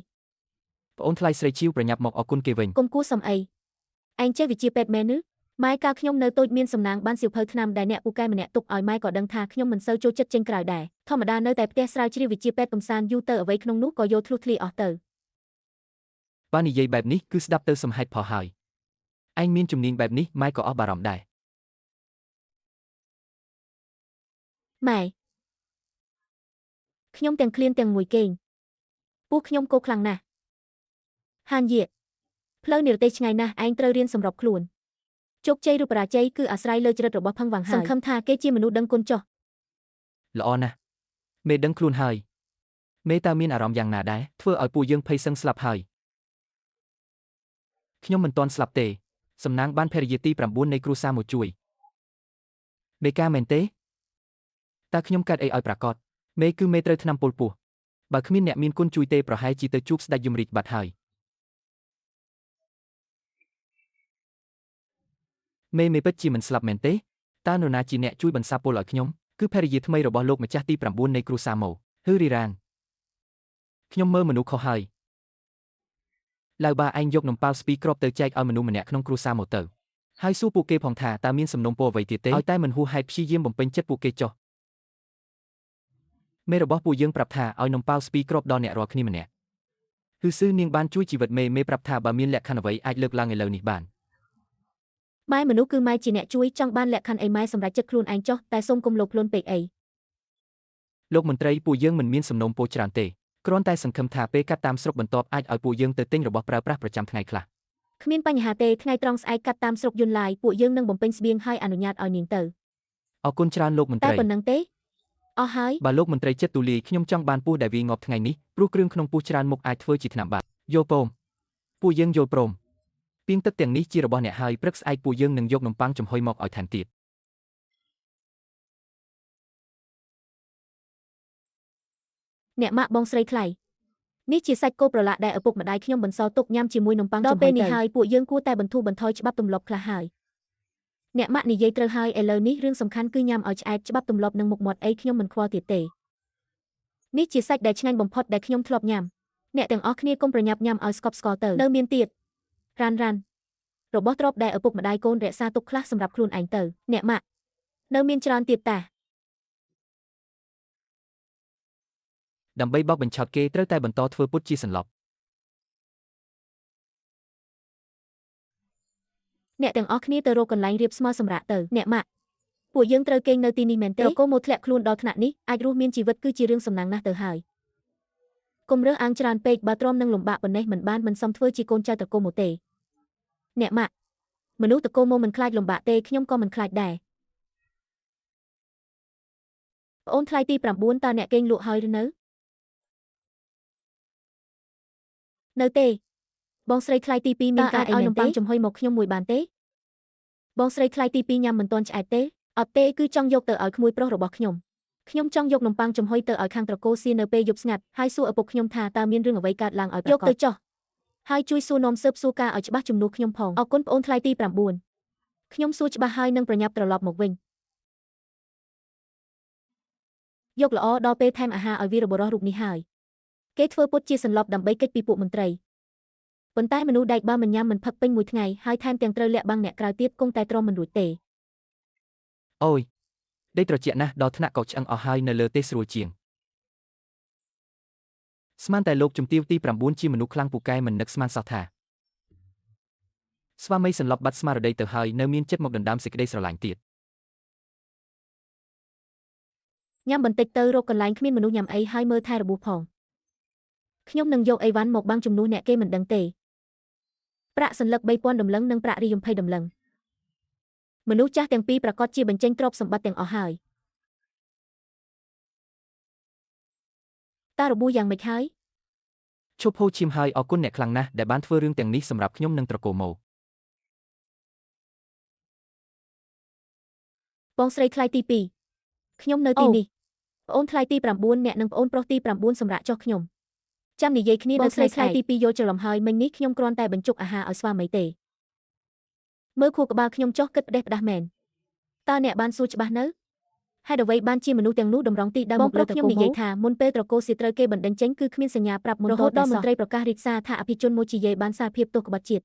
ប្អូនថ្លៃស្រីជីវប្រញាប់មកអរគុណគេវិញកុំគួសំអីឯងចេះវិជ្ជាពេទ្យមែនឬម៉ែកាលខ្ញុំនៅតូចមានសំណាងបានសៀវភៅថ្នាំដែលអ្នកពូកែម្នាក់ទុកឲ្យម៉ែក៏ដឹងថាខ្ញុំមិនសូវចូលចិត្តចេញក្រៅដែរធម្មតានៅតែផ្ទះស្រាវជ្រាវវិជ្ជាពេទ្យកំសាន្តយូរទៅអ្វីក្នុងនោះក៏យកធ្លុះធ្លាយអស់ទៅបើនិយាយបែបនេះគឺស្ដាប់ទៅសមហេតុផលហើយឯងមានជំនាញបែបនេះម៉ែក៏អស់បារម្ភដែរម៉ែ ខ្ញុំទាំងឃ្លានទាំងមួយគេងពួកខ្ញុំគោខ្លាំងណាស់ហានយេផ្លូវនិរទេសឆ្ងាយណាស់ឯងត្រូវរៀនសម្របខ្លួនជោគជ័យឬបរាជ័យគឺអាស្រ័យលើចរិតរបស់ផឹងវាំងហើយសង្ឃឹមថាគេជាមនុស្សដឹងគុណចុះល្អណាស់មេដឹងខ្លួនហើយមេតើមានអារម្មណ៍យ៉ាងណាដែរធ្វើឲ្យពួកយើងភ័យសឹងស្លាប់ហើយខ្ញុំមិនទាន់ស្លាប់ទេសំណាងបានភរិយាទី9នៃគ្រួសារមកជួយមេកាមែនទេតើខ្ញុំកាត់អីឲ្យប្រកាសមេគឺមេត្រូវថ្នាំពុលពោះបើគ្មានអ្នកមានគុណជួយទេប្រហែលជាទៅជួបស្ដេចយមរាជបាត់ហើយមេពិតជាមិនស្លាប់មែនទេតើនរណាជាអ្នកជួយបន្សាពុលឲ្យខ្ញុំគឺភរិយាថ្មីរបស់លោកម្ចាស់ទី9នៃគ្រួសារមកហឺរីរ៉ានខ្ញុំមើលមនុស្សខុសហើយឡៅបាឯងយកនំប៉ាល់ស្ពីគ្រាប់ទៅចែកឲ្យមនុស្សម្នាក់ក្នុងគ្រួសារមកទៅហើយសួរពួកគេផងថាតើមានសំណុំពរអ្វីទៀតទេឲ្យតែមិនហួសហេតុព្យាយាមបំពេញចិត្តពួកគេចុះមេរបស់ពួកយើងប្រាប់ថាឲ្យនំប៉ាល់ស្ពីគ្រាប់ដល់អ្នករាល់គ្នាម្នាក់គឺស៊ឺនាងបានជួយជីវិតមេប្រាប់ថាបើមានលក្ខខណ្ឌអ្វីអាចលើកឡើងឥឡូវនេះបានម៉ែមនុស្សគឺម៉ែជាអ្នកជួយចង់បានលក្ខខណ្ឌអីម៉ែសម្រាប់ចិត្តខ្លួនឯងចុះតែសូមកុំលោភលន់ពេកអីលោកមន្ត្រីពួកយើងមិនមានសំណុំពរច្រើនទេគ្រាន់តែសង្ឃឹមថាពេលកាត់តាមស្រុកបន្ទាប់អាចឲ្យពួកយើងទៅទិញរបស់ប្រើប្រាស់ប្រចាំថ្ងៃខ្លះគ្មានបញ្ហាទេថ្ងៃត្រង់ស្អែកកាត់តាមស្រុកយន្តឡាយពួកយើងនឹងបំពេញស្បៀងឲ្យអនុញ្ញាតឲ្យនាងទៅអរគុណច្រើនលោកមន្ត្រីតែប៉ុណ្្នឹងទេអស់ហើយបើលោកមន្ត្រីចិត្តទូលាយខ្ញុំចង់បានពស់ដែលវាងាប់ថ្ងៃនេះព្រោះគ្រឿងក្នុងពស់ច្រើនមុខអាចធ្វើជាថ្នាំបាក់យល់ព្រមពួកយើងយល់ព្រមពីងទឹកទាំងនេះជារបស់អ្នកហើយព្រឹកស្អែកពួកយើងនឹងយកនំប៉័ងចំហុយមកឲ្យថែមទៀតអ្នកម៉ាក់បងស្រីថ្លៃនេះជាសាច់គោប្រឡាក់ដែលឪពុកម្ដាយខ្ញុំបន្សល់ទុកញ៉ាំជាមួយនំប៉័ងចំហុយទៅដល់ពេលនេះហើយពួកយើងគួរតែបន្ធូរបន្ថយច្បាប់ទម្លាប់ខ្លះហើយអ្នកម៉ាក់និយាយត្រូវហើយឥឡូវនេះរឿងសំខាន់គឺញ៉ាំឲ្យឆ្អែតច្បាប់ទម្លាប់និងមុខមាត់អីខ្ញុំមិនខ្វល់ទៀតទេនេះជាសាច់ដែលឆ្ងាញ់បំផុតដែលខ្ញុំធ្លាប់ញ៉ាំអ្នកទាំងអស់គ្នាកុំប្រញាប់ញ៉ាំឲ្យស្កប់ស្កល់ទៅនៅមានទៀតរ៉ាន់របស់ទ្រព្យដែលឪពុកម្ដាយកូនរក្សាទុកខ្លះសម្រាប់ខ្លួនឯងទៅអ្នកម៉ាក់នៅមានច្រើនទៀតតាដើម្បីបោកបញ្ឆោតគេត្រូវតែបន្តធ្វើពុតជាសន្លប់អ្នកទាំងអស់គ្នាទៅរកកន្លែងរៀបស្មើសម្រាប់ទៅអ្នកម៉ាក់ពួកយើងត្រូវគេងនៅទីនេះមែនទេត្រកូលមកធ្លាក់ខ្លួនដល់ថ្នាក់នេះអាចរស់មានជីវិតគឺជារឿងសំណាងណាស់ទៅហើយកុំរើសអើងច្រើនពេកបើទ្រាំនឹងលំបាកប៉ុណ្ណេះមិនសមធ្វើជាកូនចៅត្រកូលមកទេអ្នកម៉ាក់មនុស្សត្រកូលមកមិនខ្លាចលំបាកទេខ្ញុំក៏មិនខ្លាចដែរប្អូនថ្លៃទី9តើអ្នកគេងលក់ហើយឬនៅទេបងស្រីថ្លៃទី2មានការអីមែនទេឲ្យនំប៉័ងចំហុយមកខ្ញុំមួយបានទេបងស្រីថ្លៃទី2ញ៉ាំមិនទាន់ឆ្អែតទេអត់ទេគឺចង់យកទៅឲ្យក្មួយប្រុសរបស់ខ្ញុំចង់យកនំប៉័ងចំហុយទៅឲ្យខាងត្រកូលសៀននៅពេលយប់ស្ងាត់ហើយសួរឪពុកខ្ញុំថាតើមានរឿងអ្វីកើតឡើងឲ្យប្រកបយកទៅចុះហើយជួយសួរនាំស៊ើបសួរការឲ្យច្បាស់ជំនួសខ្ញុំផងអរគុណប្អូនថ្លៃទី9ខ្ញុំសួរច្បាស់ហើយនឹងប្រញាប់ត្រឡប់មកវិញយកល្អដល់ពេលថែមអាហារឲ្យវីរបុរសរូបនេះហើយគេធ្វើពុតជាសន្លប់ដើម្បីគេចពីពួកមន្ត្រីប៉ុន្តែមនុស្សដែកបើមិនញ៉ាំមិនផឹកពេញមួយថ្ងៃហើយថែមទាំងត្រូវលាក់បាំងអ្នកក្រៅទៀតគង់តែទ្រាំមិនរួចទេអូយដេកត្រជាក់ណាស់ដល់ថ្នាក់ក៏ឆ្អឹងអស់ហើយនៅលើទេស្រួលជាងស្មានតែលោកជំទាវទី9ជាមនុស្សខ្លាំងពូកែមិននឹកស្មានសោះថាស្វាមីសន្លប់បាត់ស្មារតីទៅហើយនៅមានចិត្តមកដណ្ដើមសេចក្តីស្រឡាញ់ទៀតញ៉ាំបន្តិចទៅរកកន្លែងគ្មានមនុស្សញ៉ាំអីហើយមើលថែរបួសផងខ្ញុំនឹងយកអីវ៉ាន់មកបាំងជំនួសអ្នកគេមិនដឹងទេប្រាក់សន្លឹក3000ដំឡឹងនិងប្រាក់រី20ដំឡឹងមនុស្សចាស់ទាំងពីរប្រកាសជាបញ្ចេញទ្រព្យសម្បត្តិទាំងអស់ហើយតើរបួសយ៉ាងម៉េចហើយឈប់ហូរឈាមហើយអរគុណអ្នកខ្លាំងណាស់ដែលបានធ្វើរឿងទាំងនេះសម្រាប់ខ្ញុំនិងត្រកូលមកបងស្រីថ្លៃទី2ខ្ញុំនៅទីនេះប្អូនថ្លៃទី9អ្នកនិងប្អូនប្រុសទី9សម្រាប់ចុះខ្ញុំចាំនិយាយគ្នានៅស្រីថ្លៃទី2យល់ច្រឡំហើយមិញនេះខ្ញុំគ្រាន់តែបញ្ចុកអាហារឲ្យស្វាមីទេមើលខួរក្បាលខ្ញុំចុះគិតផ្ដេសផ្ដាស់មែនតើអ្នកបានសួរច្បាស់នៅហេតុអ្វីបានជាមនុស្សទាំងនោះតម្រង់ទីដើមមកលើត្រកូលខ្ញុំនិយាយថាមុនពេលត្រកូលសៀត្រូវគេបណ្ដឹងចេញគឺគ្មានសញ្ញាប្រាប់មុនរហូតដល់មន្ត្រីប្រកាសរាជសារថាអភិជនមួយជាយាយបានសារភាពទោសក្បត់ជាតិ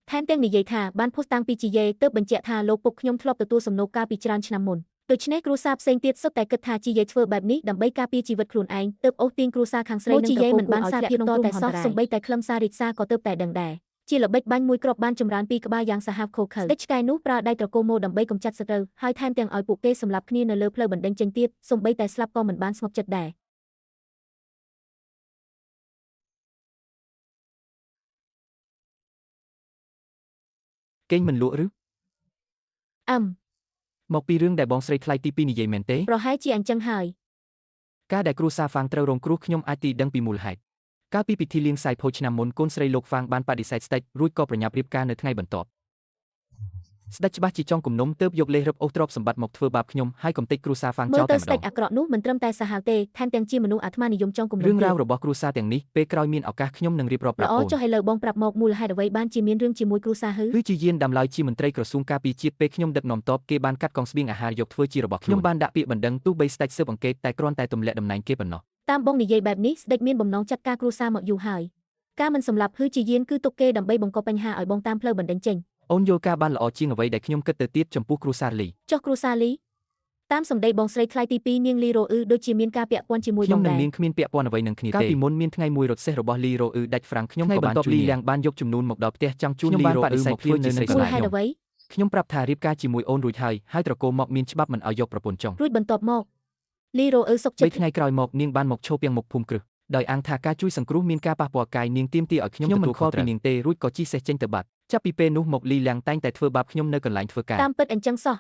ថែមទាំងនិយាយថាបានផុសតាំងពីជាយាយទើបបញ្ជាក់ថាលោកពុកខ្ញុំធ្លាប់ទទួលសំណូកកាលពីច្រើនឆ្នាំមុនដូច្នេះគ្រួសារផ្សេងទៀតសុទ្ធតែគិតថាជាយាយធ្វើបែបនេះដើម្បីការពារជីវិតខ្លួនឯងទើបអូសទាញគ្រួសារខាងស្រីនិងត្រកូលមិនបានសារភាពតតែសោះសំបីតែខ្លឹមសាររាជសារក៏ទើបតែដឹងដែរជាល្បិចបាញ់មួយគ្រាប់បានចម្រើនពីក្បាលយ៉ាងសាហាវខូខើស្ដេចឆ្កែនោះប្រើដៃត្រកូលមកដើម្បីកម្ចាត់សត្រូវហើយថែមទាំងឲ្យពួកគេសម្លាប់គ្នានៅលើផ្លូវបណ្ដឹងចេញទៀតសំបីតែស្លាប់ក៏មិនបានស្ងប់ចិត្តដែរ គេងមិនលក់ឬ មកពីរឿងដែលបងស្រីថ្លៃទី2និយាយមែនទេ ប្រហែលជាអញ្ចឹងហើយ ការដែលគ្រួសារហ្វាងត្រូវរងគ្រោះខ្ញុំអាចទីដឹងពីមូលហេតុកាលពីពិធីលៀងសាយភោជឆ្នាំមុនកូនស្រីលោកហ្វាងបានបដិសេធស្ដេចរួចក៏ប្រញាប់រៀបការនៅថ្ងៃបន្ទាប់ស្ដេចច្បាស់ជាចង់គំនុំទើបយកលេសរឹបអូសទ្រព្យសម្បត្តិមកធ្វើបាបខ្ញុំហើយកំទេចគ្រួសារហ្វាង មើ ចោ ល ល ទៅ តែ ស្ដេច ម្ដង អាក្រក់នោះមិនត្រឹមតែសាហាវទេថែមទាំងជាមនុស្សអាត្មានិយមចង់គំនុំ រឿង ទៀត រ៉ាវរបស់គ្រួសារទាំងនេះពេលក្រោយមានឱកាសខ្ញុំនឹងរៀបរាប់ប្រាប់ ល្អ អូន ចុះឥឡូវបងប្រាប់មកមូលហេតុអ្វីបានជាមានរឿងជាមួយគ្រួសារហឺ គឺជាយានដាំឡើយជាមន្ត្រីក្រសួងការពារជាតិពេលខ្ញុំដឹកនាំទ័ពគេបានកាត់កងស្បៀងអាហារយកធ្វើជារបស់ខ្ញុំបានដាក់ពាក្យបណ្ដឹងទោះបីស្ដេចស៊ើបអង្កេតតែគ្រាន់តែទម្លាក់តំណែងគេប៉ុណ្ណោះ តាមបងនិយាយបែបនេះស្ដេចមានបំណងចាត់ការគ្រួសារមកយូរហើយការមិនសម្លាប់ហឺជាយានគឺទុកគេដើម្បីបង្កប់បញ្ហាឲ្យបងតាមផ្លូវបណ្ដឹងចេញ អូនយល់ការបានល្អជាងអ្វីដែលខ្ញុំគិតទៅទៀតចំពោះគ្រួសារលី ចុះគ្រួសារលីតាមសម្ដីបងស្រីថ្លៃទី2នាងលីរ៉ូអ៊ឺដូចជាមានការពាក់ព័ន្ធជាមួយ ខ្ញុំ បង នឹង ដែរ នាងគ្មានពាក់ព័ន្ធអ្វីនឹងគ្នាទេកាលពីមុនមានថ្ងៃមួយរត់សេះរបស់លីរ៉ូអ៊ឺដាច់ហ្វ្រាំងខ្ញុំក៏បានជួយលីលៀងបានយកចំនួនមកដល់ផ្ទះចង់ជួលលីរ៉ូអ៊ឺមកធ្វើជាស្រីស្ មូល នេហ៍ ហេតុអ្វី ខ្ញុំប្រាប់ថារៀបការជាមួយអូនរួចហើយត្រកូលមកមានច្បាប់មិនឲ្យយកប្រពន្ធចុង រួចបន្ទាប់មកលីរ៉ូអ៊ឺសុក 3 ចិត្ត ថ្ងៃក្រោយមកនាងបានមកឈរពាំងមុខភូមិគ្រឹះដោយអាងថាការជួយសង្គ្រោះមានការប៉ះពាល់កាយនាងទាមទារឲ្យខ្ញុំទទួលខុសត្រូវពីនាងទេរួចក៏ជិះសេះចេញទៅបាត់ចាប់ពីពេលនោះមកលីលៀងតែងតែធ្វើបាបខ្ញុំនៅកន្លែងធ្វើការ តាមពិតអញ្ចឹងសោះ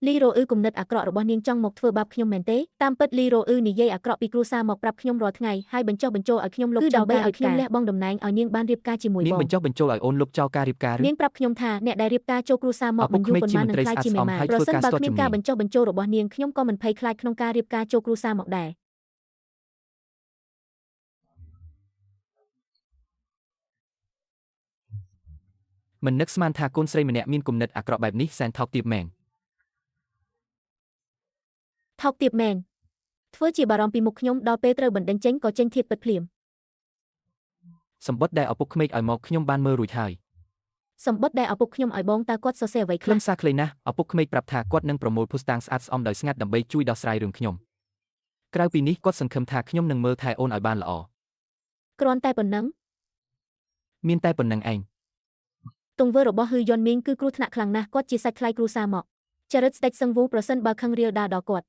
លីរ៉ូអ៊ឺគំនិតអាក្រក់របស់នាងចង់មកធ្វើបាបខ្ញុំមែនទេតាមពិតលីរ៉ូអ៊ឺនិយាយអាក្រក់ពីគ្រួសារមកប្រាប់ខ្ញុំរាល់ថ្ងៃហើយបញ្ចុះបញ្ចូលឲ្យខ្ញុំលុបចោលដើម្បីឲ្យខ្ញុំលះបង់តំណែងឲ្យនាងបានរៀបការជាមួយ នាង បង បញ្ចុះបញ្ចូលឲ្យអូនលុបចោលការរៀបការឬ នាងប្រាប់ខ្ញុំថាអ្នកដែលរៀបការចូលគ្រួសារមកមិនយូរប៉ុន្មាននឹងខ្លាចជាមេម៉ាយប្រសិនបើគ្មានការបញ្ចុះបញ្ចូលរបស់នាងខ្ញុំក៏មិនភ័យខ្លាចក្នុងការរៀបការចូលគ្រួសារមកដែរ មិននឹកស្មានថាកូនស្រីម្នាក់មានគំនិតអាក្រក់បែបនេះសែនថោកទាបមែន ថោកទាបមែនធ្វើជាបារម្ភពីមុខខ្ញុំដល់ពេលត្រូវបណ្ដឹងចេញក៏ចេញធៀបពិតភ្លាម សម្បត្តិដែលឪពុកក្មេកឲ្យមកខ្ញុំបានមើលរួចហើយ សម្បត្តិដែលឪពុកខ្ញុំឲ្យបងតើគាត់សរសេរអ្វី ខ្លឹ ខ្លះ មសារខ្លីណាស់ឪពុកក្មេកប្រាប់ថាគាត់នឹងប្រមូលភស្តុតាងស្អាតស្អំដោយស្ងាត់ដើម្បីជួយដោះស្រាយរឿងខ្ញុំក្រៅពីនេះគាត់សង្ឃឹមថាខ្ញុំនឹងមើលថែអូនឲ្យបានល្អ គ្រាន់តែប៉ុណ្ណឹង មានតែប៉ុណ្្នឹងឯង ទង្វើរបស់ហ៊ឺយុនមីងគឺគ្រោះថ្នាក់ខ្លាំងណាស់គាត់ជាសាច់ថ្លៃគ្រួសារមកចរិតស្ដេចសឹងវូប្រសិនបើខឹងរាលដាលដល់គាត់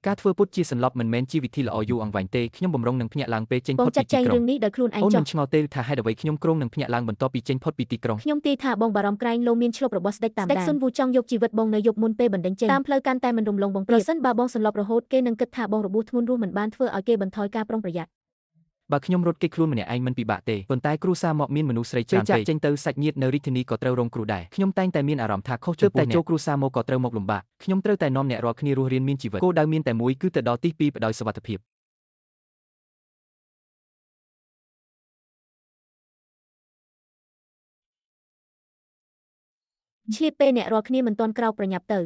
ការធ្វើពុតជាសន្លប់មិនមែនជាវិធីល្អយូរអង្វែងទេខ្ញុំបំរុងនឹងភ្ញាក់ឡើងពេលចេញ បង ផុត ចា ពី ត់ ទី ចែង ក្រុ រឿង ងនេះដោយខ្លួនឯង អូន ចុះ មិនឆ្ងល់ទេថាហេតុអ្វីខ្ញុំគ្រោងនឹងភ្ញាក់ឡើងបន្ទាប់ពីចេញផុតពីទីក្រុង ខ្ញុំទីថាបងបារម្ភក្រែងលោមានឆ្លុបរបស់ស្ដេចតាមដានស្ដេចស៊ុនវូចង់យកជីវិតបងនៅយប់មុនពេលបណ្ដឹងចេញតាមផ្លូវកាន់តែមិនរំលងបងប្រសិនបើបងសន្លប់រហូតគេនឹងគិតថាបងរបួសធ្ងន់រស់មិនបានធ្វើឲ្យគេបន្ថយការប្រុងប្រយ័ត្ន បើខ្ញុំរត់គេចខ្លួនម្នាក់ឯងមិនពិបាកទេប៉ុន្តែគ្រួសារមកមានមនុស្សស្រីច្រើនពេកចេញទៅសាច់ញាតិនៅរាជធានីក៏ត្រូវរងគ្រោះដែរខ្ញុំតែងតែមានអារម្មណ៍ថាខុសចំពោះអ្នកចូលគ្រួសារមកក៏ត្រូវមកលំបាកខ្ញុំត្រូវតែនាំអ្នករាល់គ្នារស់រានមានជីវិតគោលដៅមានតែមួយគឺទៅដល់ទី2ផ្ដោយសុវត្ថិភាព ឆ្លៀតពេលអ្នករាល់គ្នាមិនទាន់ក្រោកប្រញាប់ទៅ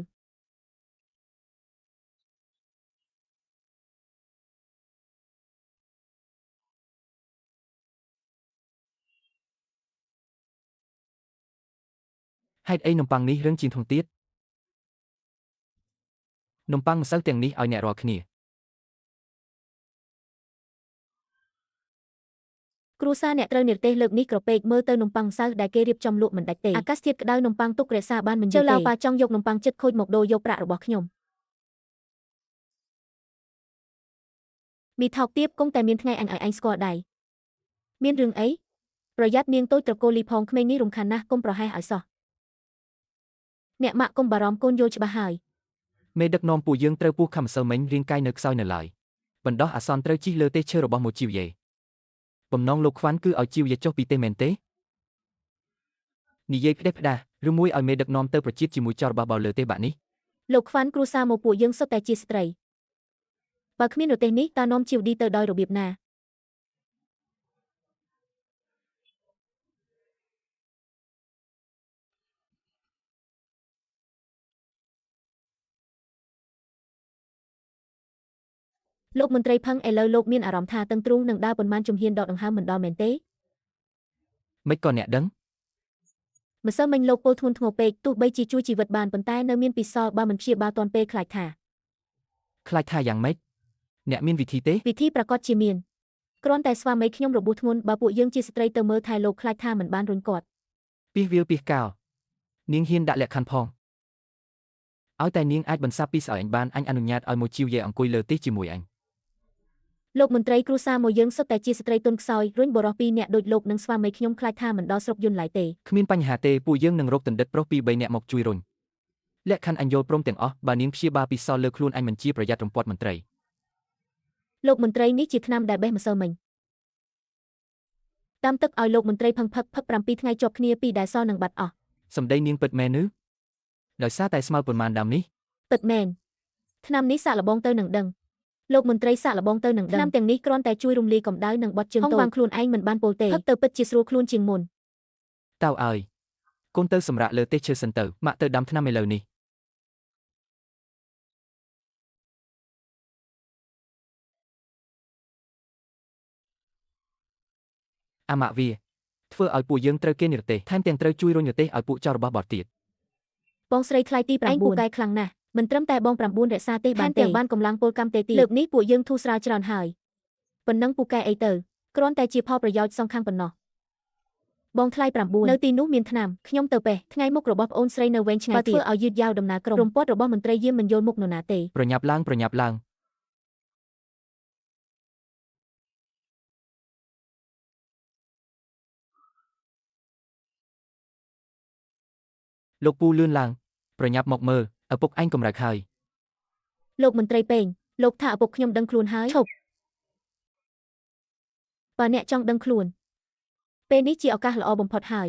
ហេតុអីនំប៉័ងនេះរឹងជាងធំទៀតនំប៉័ងម្សៅទាំងនេះឲ្យអ្នករាល់គ្នា គ្រួសារអ្នកត្រូវនិរទេសលើកនេះក្រពេកមើលទៅនំប៉័ងម្សៅដែលគេរៀបចំលក់មិនដាច់ទេអាកាសធាតុក្តៅនំប៉័ងទុករក្សាបានមិនយូរទេចៅឡាវប៉ាចង់យកនំប៉័ងចិត្តខូចមកដូរយកប្រាក់របស់ខ្ញុំមីថោកទៀបគង់តែមានថ្ងៃអញឲ្យឯងស្គាល់ដៃមានរឿងអីប្រយ័ត្ននាងតូចត្រកូលលីផងក្មេងនេះរំខានណាស់កុំប្រហែសឲ្យសោះអ្នកម៉ាក់កុំបារម្ភកូនយល់ច្បាស់ហើយ មេដឹកនាំពួកយើងត្រូវពោះខំម្សិលមិញរាងកាយនៅខ្សោយនៅឡើយបណ្ដោះអាសន្នត្រូវជិះលើទេឈើរបស់មកជីវយេបំណងលោកខ្វាន់គឺឲ្យជីវយេចុះពីទេមែនទេនិយាយផ្ដេសផ្ដាសឬមួយឲ្យមេដឹកនាំទៅប្រជិតជាមួយចៅរបស់បោលើទេបាក់នេះ លោកខ្វាន់គ្រួសារមកពួកយើងសុទ្ធតែជាស្ត្រីបើគ្មានរទេះនេះតើនាំជីវឌីទៅដោយរបៀបណា លោកមន្ត្រីផឹងឥឡូវលោកមានអារម្មណ៍ថាតឹងទ្រូងនឹងដើរប៉ុន្មានជំហានដកដង្ហើមមិនដល់មែនទេ មិនក៏អ្នកដឹង ម្សិលមិញលោកពលធ្ងន់ធ្ងរពេកទោះបីជាជួយជីវិតបានប៉ុន្តែនៅមានពិសោធន៍បើមិនព្យាបាលទាន់ពេលខ្លាចថា ខ្លាចថាយ៉ាងម៉េចអ្នកមានវិធីទេ វិធីប្រកាសជាមានគ្រាន់តែស្វាមីខ្ញុំរបួសធ្ងន់បើពួកយើងជាស្ត្រីទៅមើលថែលោកខ្លាចថាមិនបានរុញគាត់ ពីវាលពីកោនាងហ៊ានដាក់លក្ខខណ្ឌផងឲ្យតែនាងអាចបន្សាប់ពីស្អីអញបានអញអនុញ្ញាតឲ្យមកជីវយាយអង្គុយលើទីជាមួយអញ លោកមន្ត្រីគ្រួសារមកយើងសុទ្ធតែជាស្ត្រីទុនខ្សោយរុញបរោះពីរនាក់ដូចលោកនិងស្វាមីខ្ញុំខ្លាចថាមិនដល់ស្រុកយន្តឡើយទេ គ្មានបញ្ហាទេពួកយើងនឹងរកដណ្ឌិតប្រុសពីរបីនាក់មកជួយរុញលក្ខខណ្ឌអញយល់ព្រមទាំងអស់បើនាងព្យាបាលពីសល់លើខ្លួនអញមិនជាប្រយ័ត្នរំពាត់មន្ត្រី លោកមន្ត្រីនេះជាថ្នាំដែលបេះម្សិលមិញតាមទឹកឲ្យលោកមន្ត្រីផឹងផឹក7ថ្ងៃជាប់គ្នាពីដែលសល់នឹងបាត់អស់ សម្ដីនាងពិតមែនឬដោយសារតែស្មៅប៉ុន្មានដើមនេះ ពិតមែនថ្នាំនេះសាកល្បងទៅនឹងដឹងលោកមន្ត្រីសាកល្បងទៅនឹងដឹងថ្នាំទាំងនេះគ្រាន់តែជួយរំលាយកម្ដៅនិងបត់ជើងតូចហងវាងខ្លួនឯងមិនបានពោលទេផឹកទៅពិតជាស្រួលខ្លួនជាងមុន តើឲ្យកូនទៅសម្រាកលើទេឈើសិនទៅម៉ាក់ទៅដាំថ្នាំឥឡូវនេះអាម៉ាក់វាធ្វើឲ្យពួកយើងត្រូវគេនិរទេសថែមទាំងត្រូវជួយរុញរទេសឲ្យពួកចោររបស់បរទៀត បងស្រីថ្លៃទី9ឯងពូកែខ្លាំងណាស់មិនត្រឹមតែបង9រក្សាទេបានទេបានកម្លាំងពលកម្មទេទៀតលើកនេះពួកយើងធូរស្រាលច្រើនហើយប៉ុណ្ណឹងពូកែអីទៅគ្រាន់តែជាផលប្រយោជន៍សងខាងប៉ុណ្ណោះបងថ្លៃ9នៅទីនោះមានថ្នាំខ្ញុំទៅពេះថ្ងៃមុខរបស់ប្អូនស្រីនៅវែងឆ្ងាយទៀតធ្វើឲ្យយឺតយ៉ាវដំណើរក្រុមរំពាត់របស់មន្ត្រីយាមមិនយល់មុខនរណាទេ ប្រញាប់ឡើងលោកពូលឿនឡើងប្រញាប់មកមើលឪពុកអញកម្រើកហើយ លោកមន្ត្រីពេងលោកថាឪពុកខ្ញុំដឹងខ្លួនហើយឈប់បើអ្នកចង់ដឹងខ្លួនពេលនេះជាឱកាសល្អបំផុតហើយ